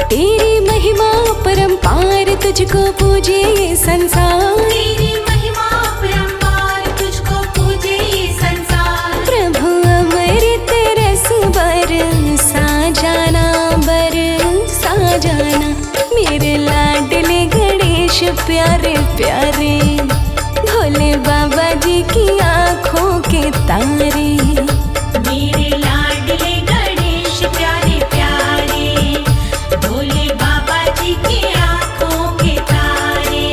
तेरी महिमा परंपार, तुझको पूजे ये संसार।
तेरी महिमा परंपार, तुझको पूजे ये संसार।
प्रभु अमृत रस बरसा जाना, बरसा जाना। मेरे लाडले गणेश प्यारे प्यारे, भोले बाबा जी की आँखों के तारे।
मेरे लाडले गणेश प्यारे प्यारे, भोले बाबा जी की आँखों के तारे।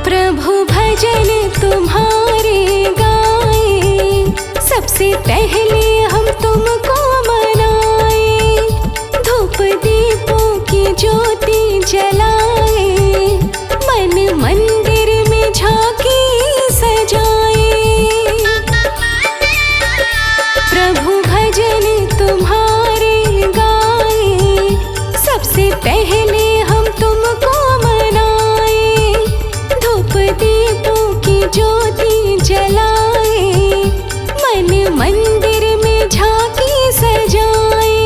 प्रभु भजन तुम्हारे गाए, सबसे पहले हम तुमको मनाए। धूप दीपों की ज्योति जलाए, मन मंदिर में झांकी सजाए। प्रभु भजन तुम्हारे गाए, सबसे पहले हम तुमको मनाए। धूप दीपों की ज्योति जलाए, मन मंदिर में झांकी सजाए।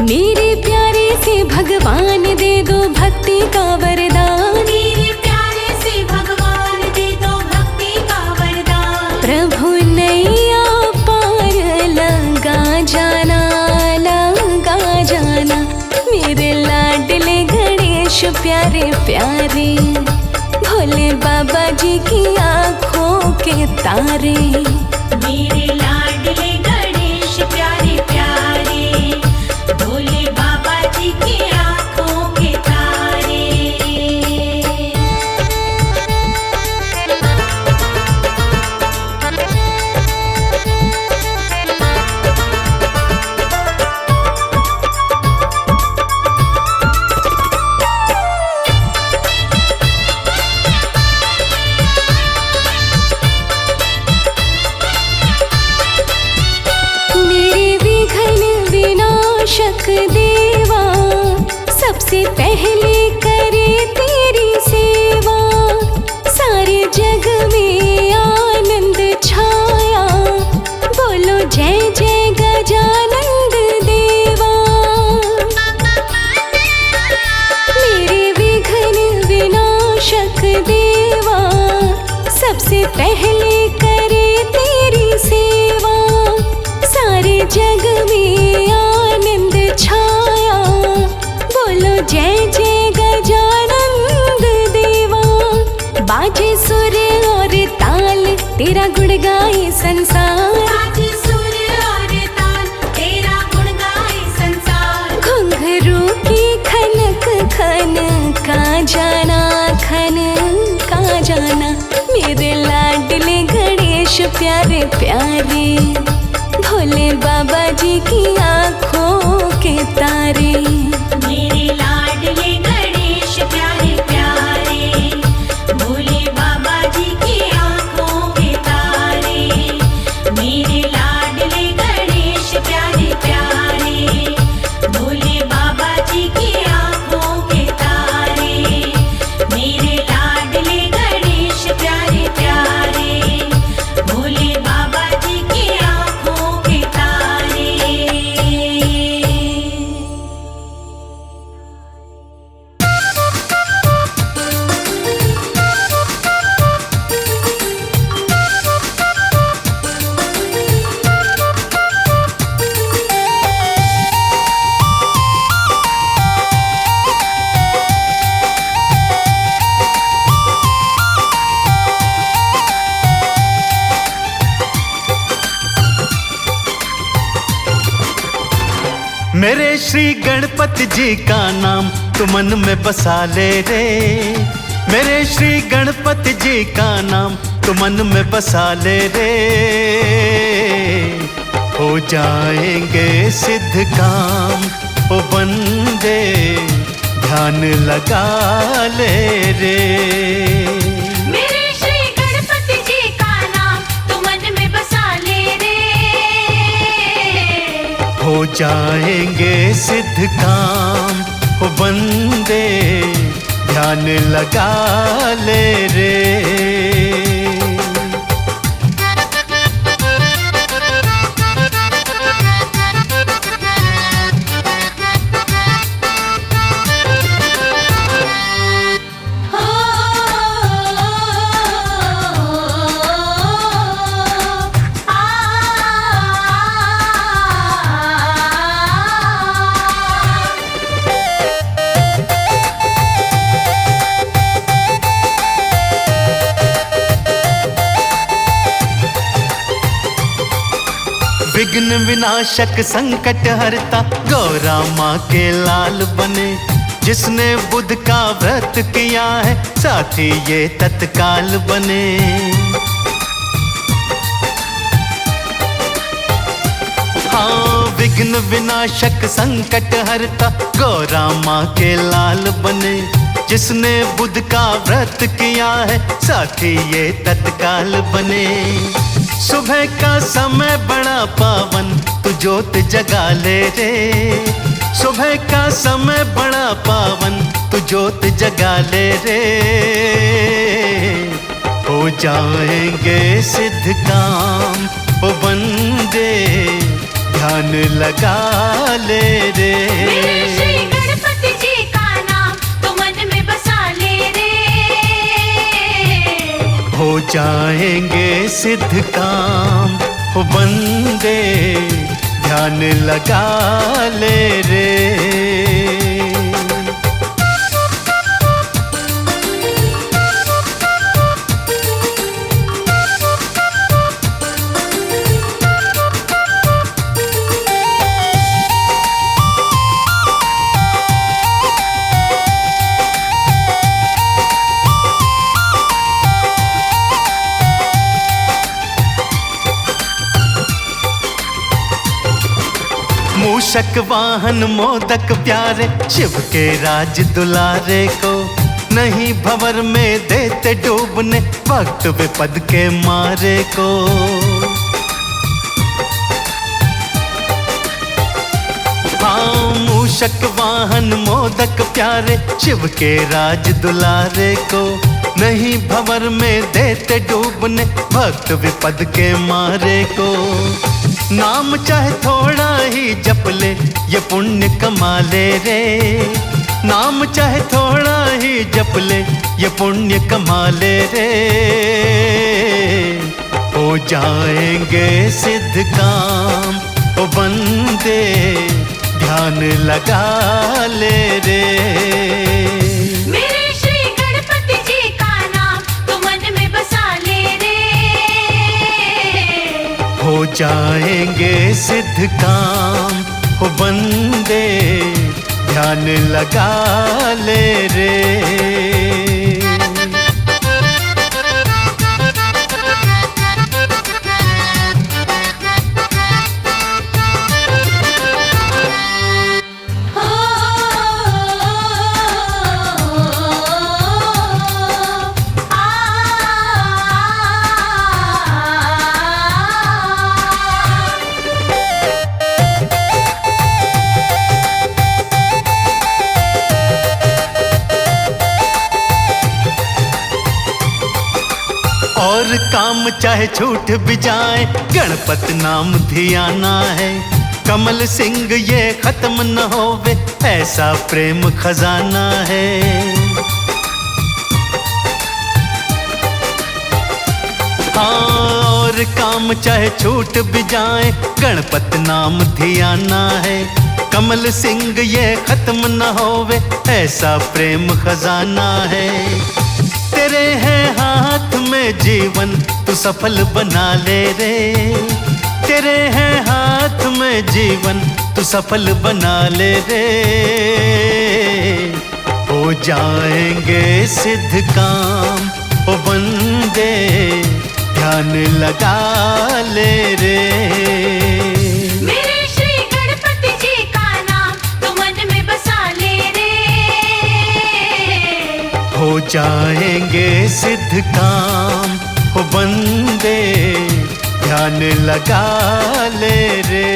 मेरे प्यारे से भगवान दे दो भक्ति का वरदान।
मेरे प्यारे से भगवान दे दो भक्ति का वरदान।
प्रभु नैया पार लगा जाना, लगा जाना। मेरे लाडले गणेश प्यारे प्यारे, भोले बाबा जी की आँखों के तारे।
मेरे लाडले गणेश प्यारे प्यारे, भोले बाबा जी की आँखों के तारे।
सबसे पहले करे तेरी सेवा, सारे जग में आनंद छाया, बोलो जय जय गजानंद देवा। मेरे विघ्न विनाशक देवा, सबसे पहले करे तेरी सेवा, सारे जग में आनंद छाया, बोलो जय जय गजानंद देवा। बाजे सुर और ताल तेरा गुण गाए संसार,
बाजे सुर और ताल तेरा गुण गाए संसार।
घुंघरू की खनक खन का जाना, खन का जाना, मेरे लाडले गणेश प्यारे प्यारे, भोले बाबा जी की आँखों के तारे।
मेरे लाडले गणेश प्यारे प्यारे, भोले बाबा जी की आँखों के तारे। मेरे लाडले गणेश प्यारे प्यारे, भोले बाबा जी की आँखों के तारे। मेरे लाडले गणेश प्यारे प्यारे, भोले बाबा जी की आँखों के तारे।
मेरे श्री गणपति जी का नाम तू मन में बसा ले रे, मेरे श्री गणपति जी का नाम तू मन में बसा ले रे। हो जाएंगे सिद्ध काम ओ बंदे, ध्यान लगा ले रे।
मेरे श्री गणपति जी का नाम तू मन में बसा ले रे।
हो जाएंगे सिद्ध काम ओ बंदे, ध्यान लगा ले रे। विघ्न विनाशक संकट हरता गौरा माँ के लाल बने, जिसने बुध का व्रत किया है साथी ये तत्काल बने। हाँ, विघ्न विनाशक संकट हरता गौरा माँ के लाल बने, जिसने बुध का व्रत किया है साथी ये तत्काल बने। सुबह का समय बड़ा पावन तू ज्योत जगा ले रे, सुबह का समय बड़ा पावन तू ज्योत जगा ले रे। हो जाएंगे सिद्ध काम ओ बंदे, ध्यान लगा ले रे।
मेरे श्री गणपति जी का नाम तू मन में बसा ले रे।
हो जाएंगे सिद्ध काम ओ बंदे, ध्यान लगा ले रे। मूषक वाहन मोदक प्यारे, शिव के राज दुलारे को नहीं भंवर में देते डूबने, भक्त विपद के मारे को। हाँ, मूषक वाहन मोदक प्यारे, शिव के राज दुलारे को नहीं भंवर में देते डूबने, भक्त विपद के मारे को। नाम चाहे थोड़ा ही जप ले, ये पुण्य कमा ले रे। नाम चाहे थोड़ा ही जप ले, ये पुण्य कमा ले रे। हो जाएंगे सिद्ध काम ओ बंदे, ध्यान लगा ले रे।
मेरे श्री गणपति जी का नाम तो मन में बसा ले रे।
हो जाएंगे सिद्ध काम ओ बंदे, ध्यान लगा ले रे। और काम चाहे छूट भी जाए, गणपत नाम धियाना है। कमल सिंह ये खत्म न होवे, ऐसा प्रेम खजाना है। और काम चाहे छूट भी जाए, गणपत नाम धियाना है। कमल सिंह ये खत्म न होवे, ऐसा प्रेम खजाना है। तेरे है हाथ में जीवन, तू सफल बना ले रे। तेरे है हाथ में जीवन, तू सफल बना ले रे। हो जाएंगे सिद्ध काम ओ बंदे, ध्यान लगा ले रे।
मेरे श्री गणपति जी का नाम तो मन में बसा ले रे।
हो जाएंगे सिद्ध काम ओ बंदे, ध्यान लगा ले रे।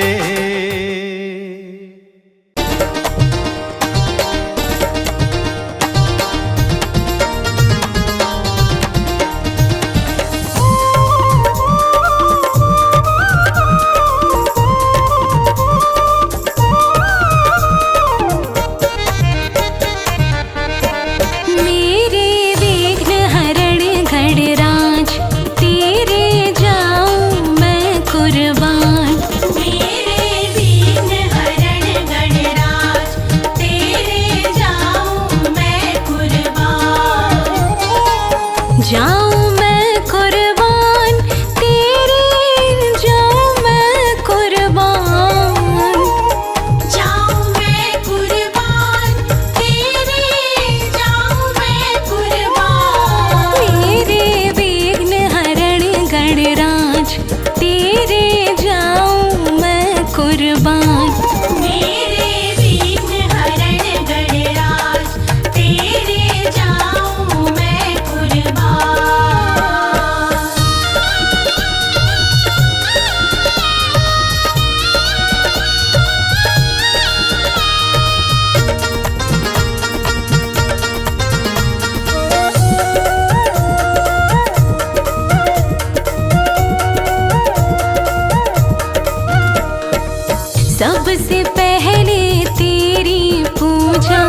सबसे पहले तेरी पूजा,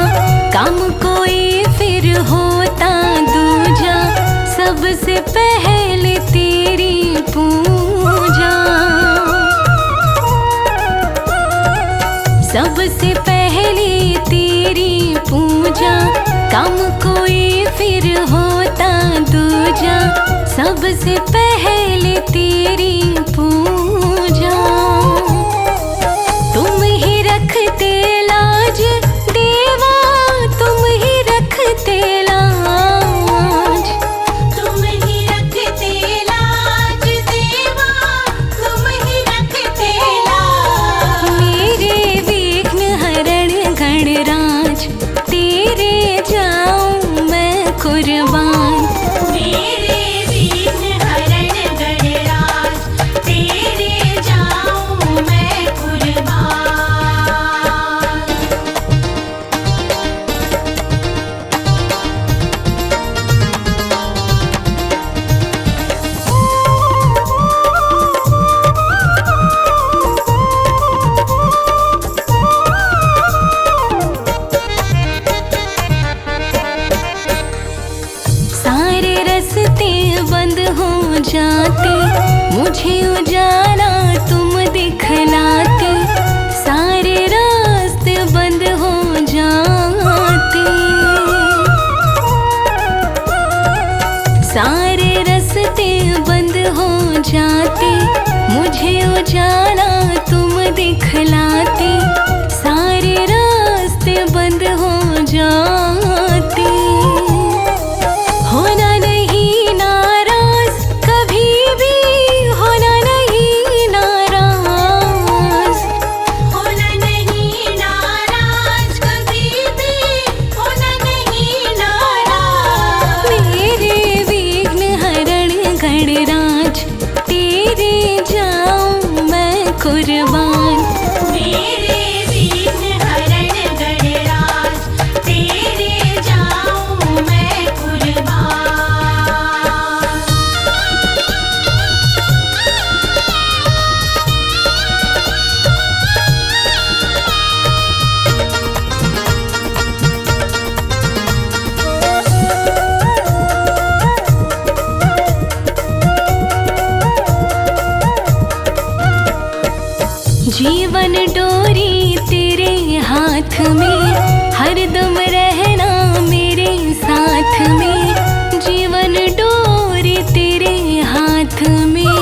काम कोई फिर होता दूजा। सबसे पहले तेरी पूजा, सबसे पहले तेरी पूजा, काम कोई फिर होता दूजा। सबसे पहले तेरी पूजा, तुम ही रखते लाज देवा, तुम ही रखते लाज।
तुम ही रखते लाज देवा, तुम ही रखते लाज।
मेरे विघ्न हरण गणराज, तेरे जाऊं मैं कुर्बान।
मेरे विघ्न हरण गणराज, तेरे
उजाला तुम दिखलाते, सारे रास्ते बंद हो जाते। होना नहीं नाराज कभी भी, होना नहीं नाराज,
होना नहीं नाराज कभी भी, होना नहीं नाराज।
मेरे विघ्न हरण गणराज, तेरे जाऊं मैं कुर्बान।
मेरे विघ्न हरण गणराज, तेरे जाऊं मैं कुर्बान।
जीवन डोरी तेरे हाथ में, हरदम रहना मेरे साथ में। जीवन डोरी तेरे हाथ में,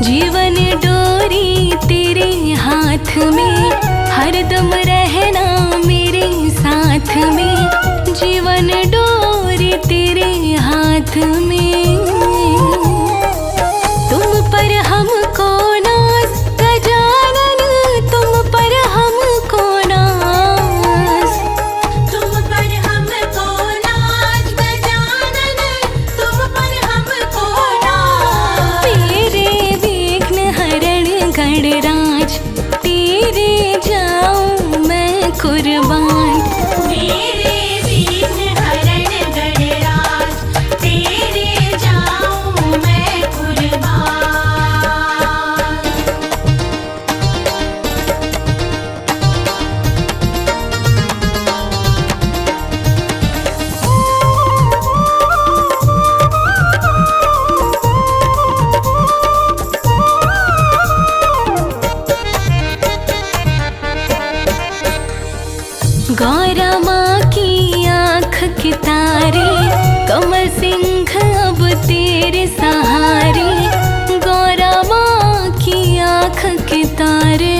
जीवन डोरी तेरे हाथ में, हरदम रहना मेरे साथ में। जीवन डोरी तेरे हाथ में, तुम पर हमको नाज गजानन, तुम पर हमको नाज।
तुम पर हमको नाज गजानन, तुम पर हमको नाज।
तेरे विघ्न हरण गणराज, तेरे जाऊं मैं कुर्बान।
मेरे विघ्न हरण गणराज, तेरे जाऊं मैं कुर्बान।
गौरा माँ की आँख के तारे, कमल सिंह अब तेरे सहारे। गौरा माँ की आँख के तारे,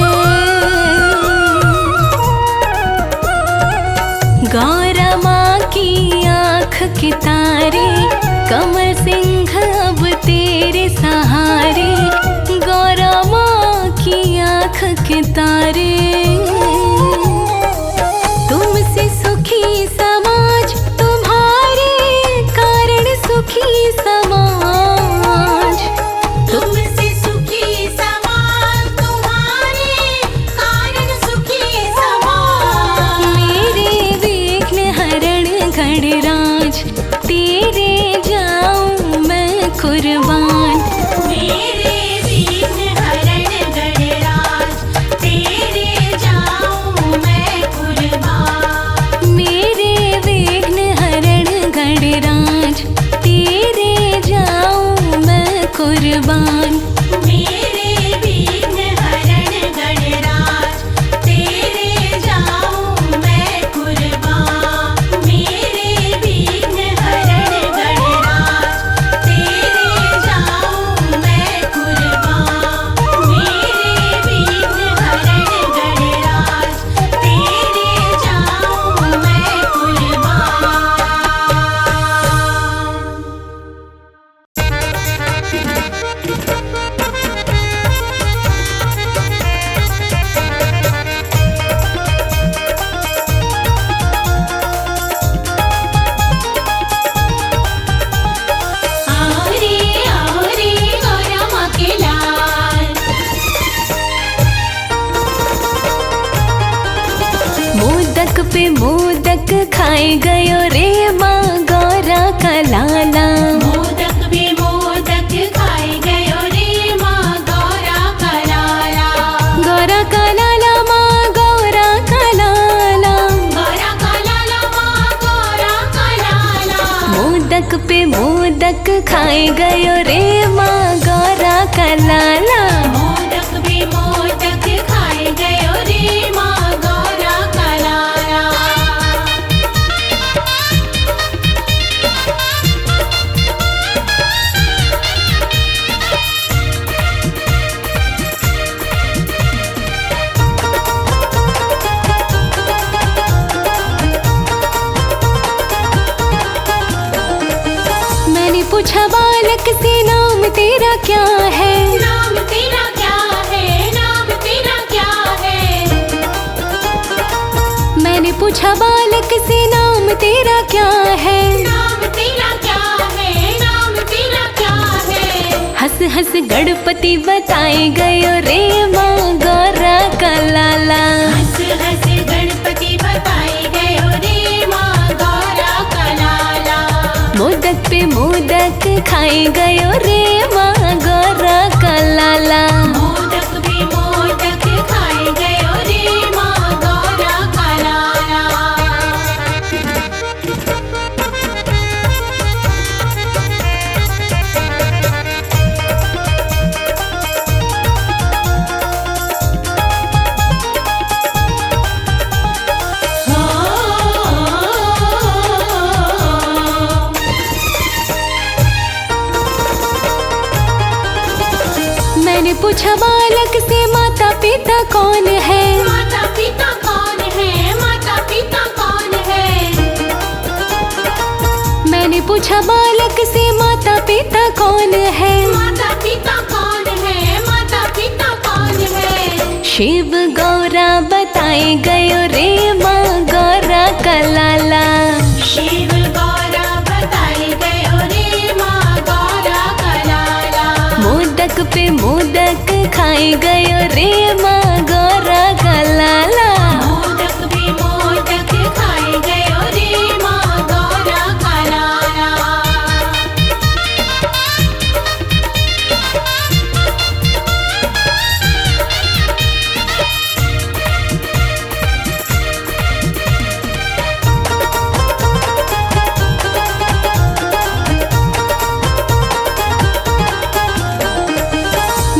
गौरा माँ की आँख के तारे। कमल सिंह अब तेरे सहारे। गौरा माँ की आँख के तारे, तुमसे सुखी समाज, तुम्हारे कारण सुखी समाज।
तुमसे सुखी समाज, तुम्हारे कारण सुखी समाज।
मेरे विघ्न हरण गणराज, तेरे जाऊं मैं कुर्बान।
मेरे विघ्न हरण गणराज, तेरे जाऊं मैं कुर्बान।
मेरे विघ्न हरण गणराज, तेरे जाऊं मैं कुर्बान।
मेरे विघ्न हरण गणराज, तेरे जाऊं मैं कुर्बान। मेरे विघ्न हरण गणराज, तेरे जाऊं मैं कुर्बान। मेरे विघ्न हरण गणराज, तेरे जाऊं मैं
पे मोदक खाए गयो रे माँ गौरा का लाला।
मोदक पे मोदक खाए गयो रे माँ गौरा का लाला।
गौरा का लाला माँ गौरा का लाला।
गौरा का लाला माँ गौरा का लाला।
मोदक पे मोदक खाए गयो रे माँ गौरा का लाला।
मोदक पे मोदक खाए गयो रे माँ गौरा का लाला।
बालक से नाम तेरा क्या है?
नाम तेरा क्या है? नाम तेरा क्या है?
मैंने पूछा बालक से नाम तेरा क्या है?
नाम तेरा क्या है? नाम तेरा क्या है?
हंस हंस गणपति बताए गयो रे माँ गौरा का लाला।
हंस हंस गणपति बताए गयो रे माँ गौरा का लाला।
मोदक पे मोदक खाए गयो रे माँ गौरा का लाला।
मोदक भी मोदक खाए गयो रे माँ गौरा का लाला।
मैंने पूछा बालक से माता पिता कौन है?
माता पिता कौन है? माता पिता कौन है?
मैंने पूछा बालक से माता पिता कौन है?
माता पिता कौन है? माता पिता कौन है?
शिव गौरा बताए गयो रे माँ गौरा का लाला।
शिव गौरा बताए गयो रे माँ गौरा का लाला।
मोदक पे मोदक खाए गयो रे माँ गौरा का लाला।
मोदक भी मोदक खाए गयो रे माँ गौरा का लाला।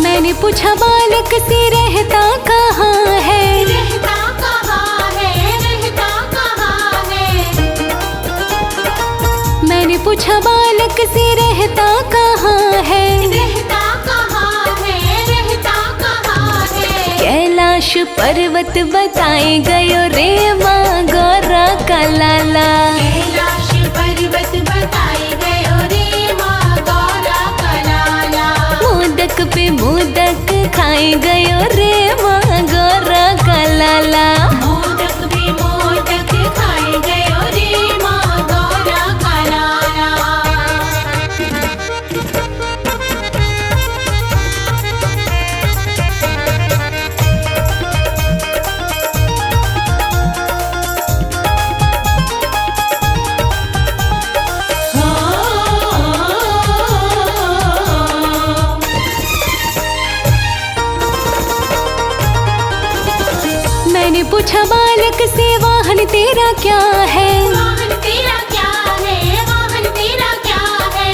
मैंने पूछा बालक से रहता कहाँ है?
रहता कहाँ है? रहता कहाँ है?
मैंने पूछा बालक से रहता कहाँ है?
रहता कहाँ है? रहता कहाँ है?
कैलाश पर्वत बताए गयो रे माँ गौरा का लाला।
कैलाश पर्वत बताए गयो रे माँ गौरा का लाला।
मोदक पे मोदक खाए गयो रे माँ गौरा का लाला।
मोदक भी मोदक खाए गयो रे माँ गौरा का लाला।
मैंने पूछा बालक से वाहन तेरा क्या है?
वाहन तेरा क्या है? वाहन तेरा क्या है?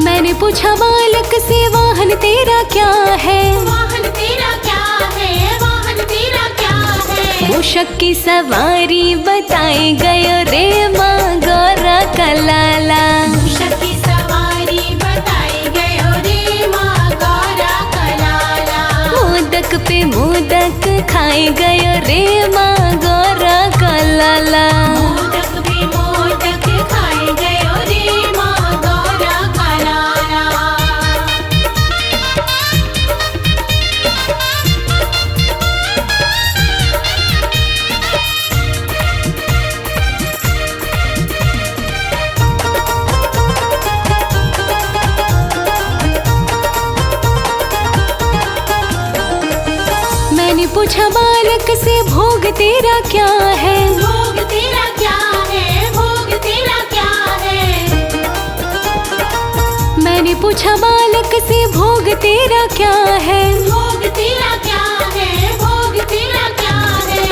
मैंने पूछा बालक से वाहन तेरा क्या है?
वाहन तेरा क्या है? वाहन तेरा क्या है?
मूषक की सवारी बताए गयो रे माँ गौरा का लाला।
मूषक की सवारी बताए गयो रे माँ गौरा का लाला।
मोदक पे मोदक खाए गयो रे माँ गौरा का लाला।
मोदक भी मोदक खाए गयो रे माँ गौरा का लाला।
मैंने पूछा बालक से भोग तेरा क्या है?
भोग तेरा क्या है? भोग तेरा क्या है?
मैंने पूछा बालक से भोग तेरा क्या है?
भोग तेरा क्या है? भोग तेरा क्या है?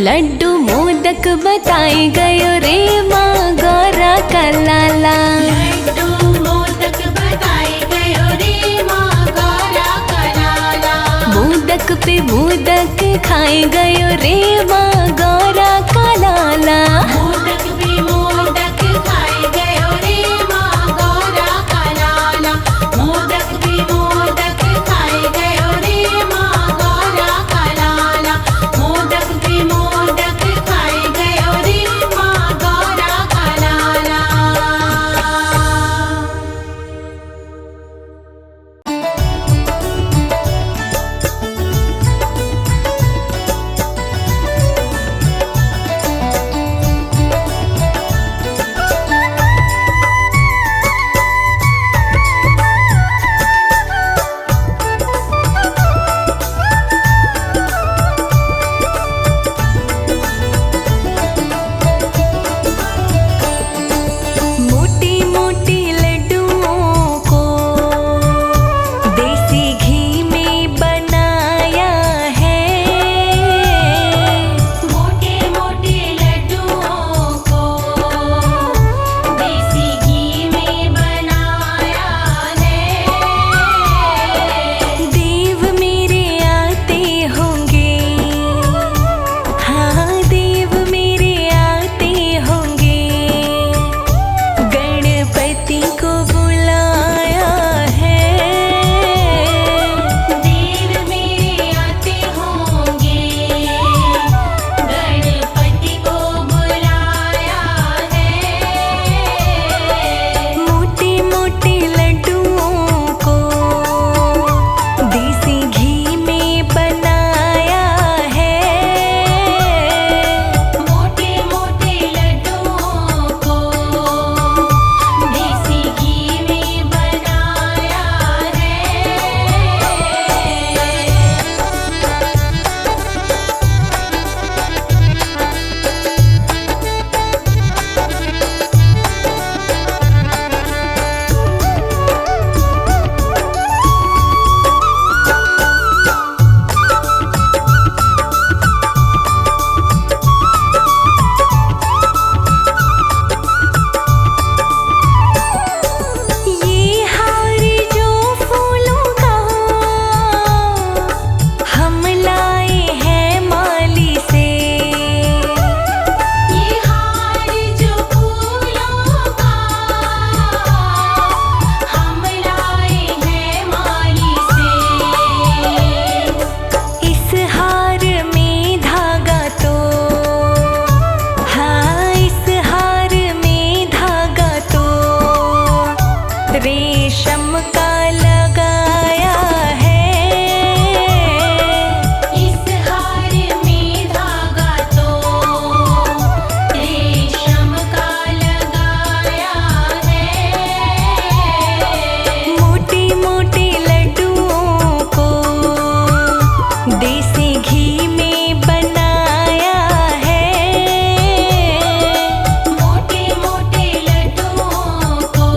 लड्डू मोदक बताए गयो रे माँ गौरा का लाला।
लड्डू मोदक बताए गयो रे माँ गौरा का लाला।
मोदक पे मोदक खाए गयो रे माँ गौरा का लाला।
मोदक भी मोदक खाए गयो रे माँ गौरा का लाला। मोदक भी मोदक खाए गयो रे माँ गौरा का लाला। मोदक भी मोदक खाए गयो रे माँ गौरा का लाला।
रेशम का लगाया है।
इस हार में धागा तो रेशम का लगाया है।
मोटे मोटे लड्डुओं को देसी घी में बनाया है।
मोटे मोटे लड्डुओं को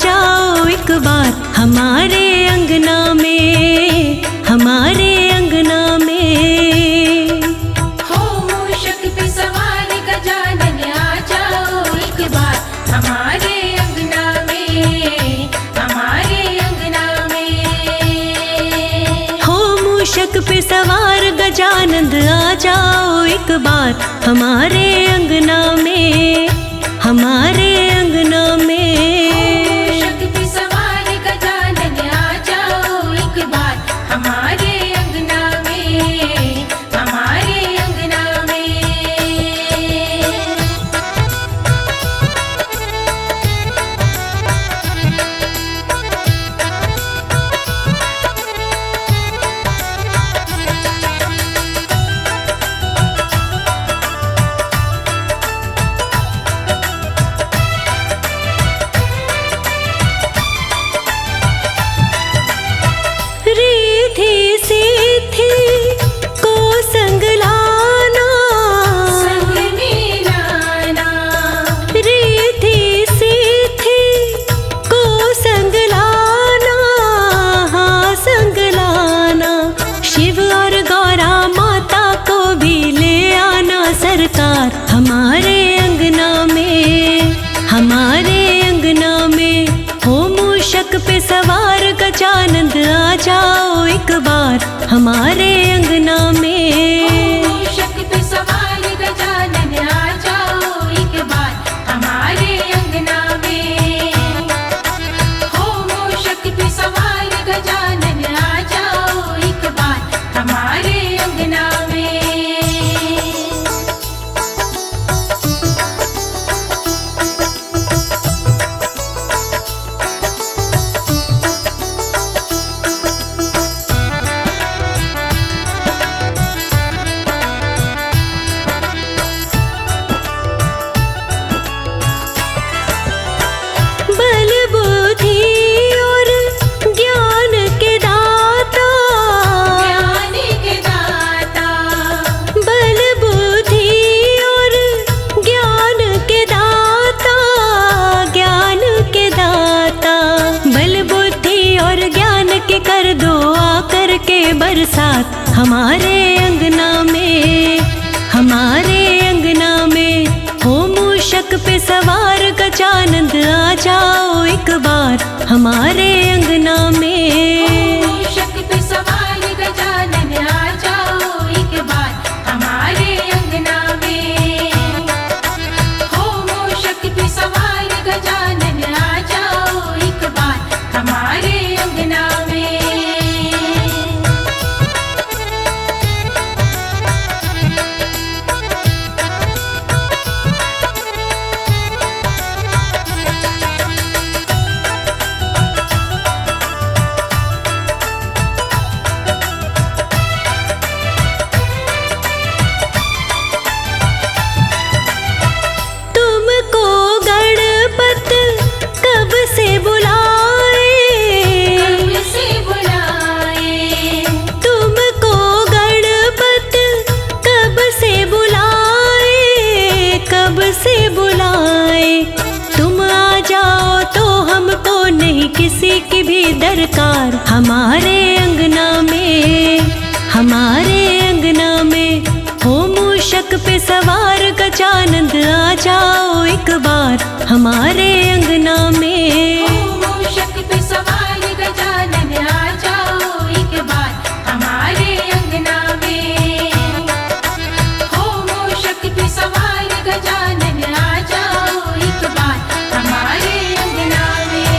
जाओ एक बार हमारे अंगना में, हमारे अंगना में।
हो मूषक पे सवार गजानन आ जाओ एक बार हमारे अंगना में, हमारे अंगना में।
हो मूषक पे सवार गजानन आ जाओ एक बार हमारे अंगना में, हमारे अंगना में।
मूषक पे सवार गजानन आ जाओ एक बार हमारे अंगना में, हमारे अंगना में।
रिद्धि सिद्धि को संग लाना,
संग में लाना।
रिद्धि सिद्धि को संग लाना, हाँ संग लाना। शिव और गौरा माता को भी ले आना सरकार हमारे अंगना में, हमारे अंगना में। हो मूषक पे सवार गजानन आ जाओ एक बार हमारे अंगना में।
मूषक पे सवार गजानन आ जाओ एक बार हमारे अंगना में। हो मूषक पे सवार गजानन आ जाओ एक बार हमारे अंगना में।
बल बुद्धि और ज्ञान के दाता,
ज्ञान के दाता।
बल बुद्धि और ज्ञान के दाता, ज्ञान के दाता। बल बुद्धि और ज्ञान के कर दो आकर के बरसात हमारे अंगना में, हमारे अंगना में। हो मूषक पे सवार गजानन आ जाओ एक बार हमारे अंगना में।
मूषक पे सवार गजानन आ जाओ एक बार हमारे अंगना में। हो मूषक पे सवार गजानन आ जाओ एक बार हमारे अंगना में।
तुमको गणपत कब से बुलाए,
कब से बुलाए।
तुमको गणपत कब से बुलाए, कब से बुलाए। तुम आ जाओ तो हमको नहीं किसी की भी दरकार हमारे अंगना में, हमारे अंगना में। हो मूषक पे सवार गजानन आ जाओ एक बार हमारे अंगना में।
मूषक पे सवार गजानन आ जाओ एक बार हमारे अंगना में। हो मूषक पे सवार गजानन आ जाओ एक बार हमारे अंगना में।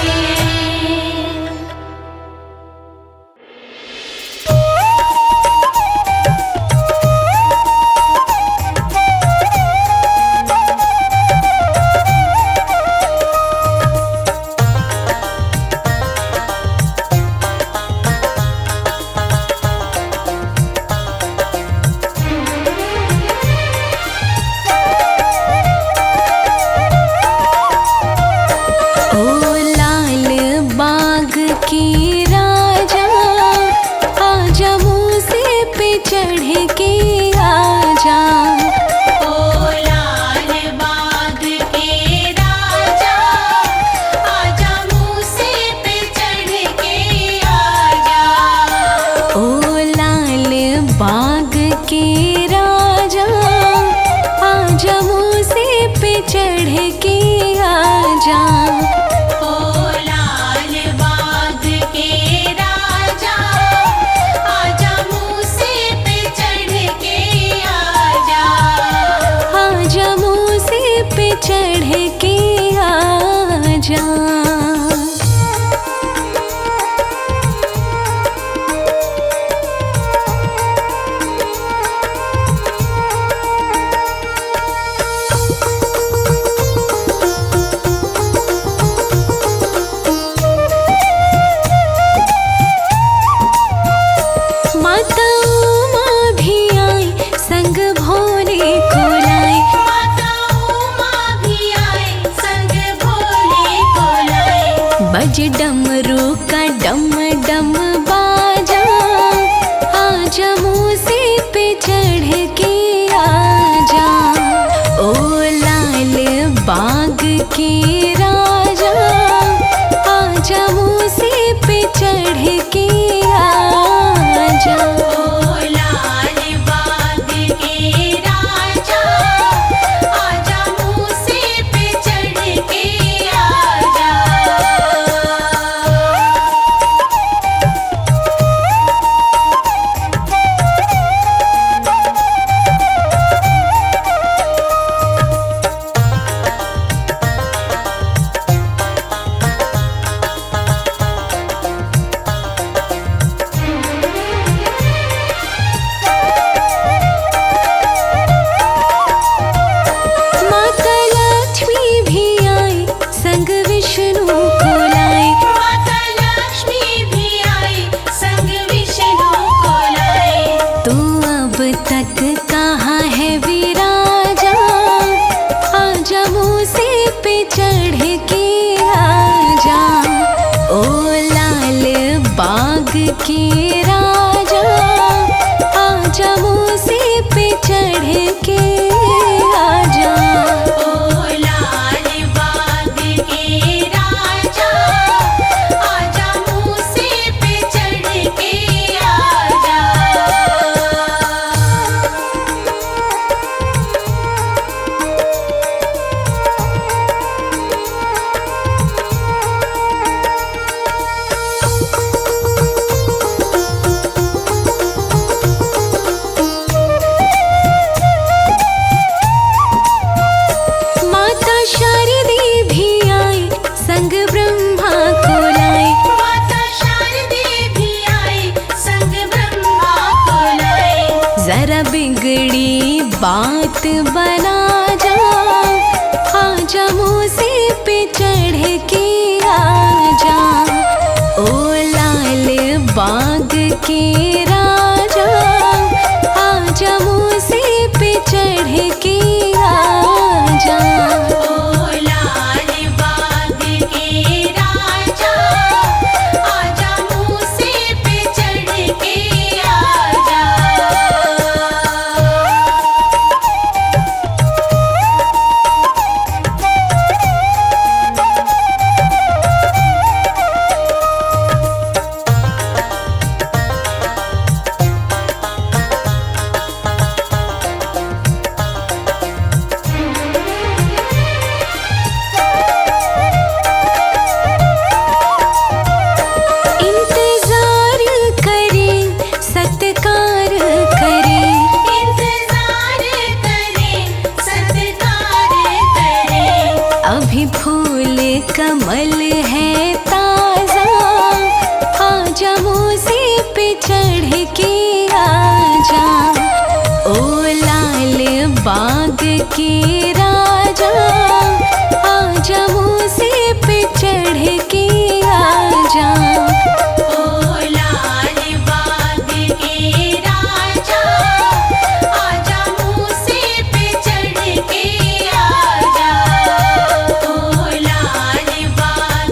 बज डमरू का डम डम बाजा, आजा मूसे पे चढ़ के आजा, ओ लाल बाग के राजा, आजा मूसे पे चढ़ के आजा।
ओ लाल बाग के राजा, आजा मूसे पे चढ़ के आजा।
माता लक्ष्मी भी आई संग विष्णु को लाई,
माता लक्ष्मी भी आई संग विष्णु को लाई।
तू अब तक कहाँ है विराजा, आजा मूसे पे चढ़ के आजा, ओ लाल बाग के राजा, आजा मूसे पे चढ़ के आजा।
ओ लाल बाग के राजा, आजा मूसे पे चढ़ के आजा।
माता शारदे भी आई संग ब्रह्मा को लाई,
माता शारदे भी आई संग ब्रह्मा को लाई।
जरा बिगड़ी बात बना जा, आजा मूसे पे चढ़ के आजा, ओ लाल बाग के राजा, आजा मूसे पे चढ़ के आजा।
ओ लाल बाग के राजा, आजा मूसे पे चढ़ के आजा।
इंतजार करें सत्कार करें,
इंतजार करें सत्कार करें।
अभी फूल कमल है ताजा, आजा मूसे पे चढ़ के आजा, ओ लाल बाग के राजा, आजा मूसे पे चढ़ के आजा।
ओ लाल बाग के राजा, आजा मूसे पे चढ़ के आजा। ओ लाल बाग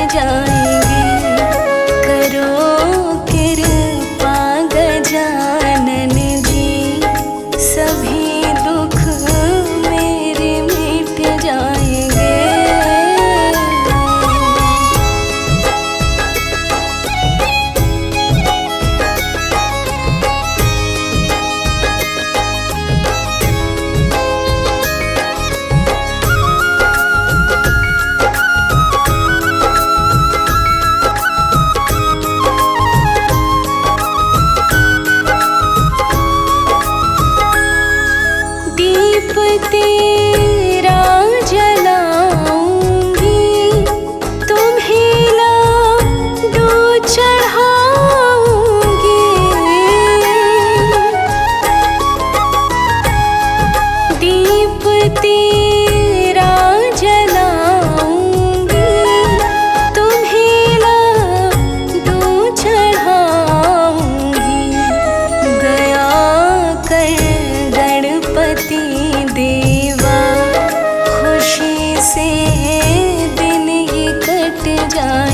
जाएंगे। करो कृपा गजानन जी, सभी दुख मेरे मिट जाएंगे। दीप तेरा जलाऊंगी, तुम्हें लाडू चढ़ाऊंगी। दीप तेरा जलाऊंगी, तुम्हें लाडू चढ़ाऊंगी। गया कर गणपति देवा, खुशी से दिन ये कट जाए।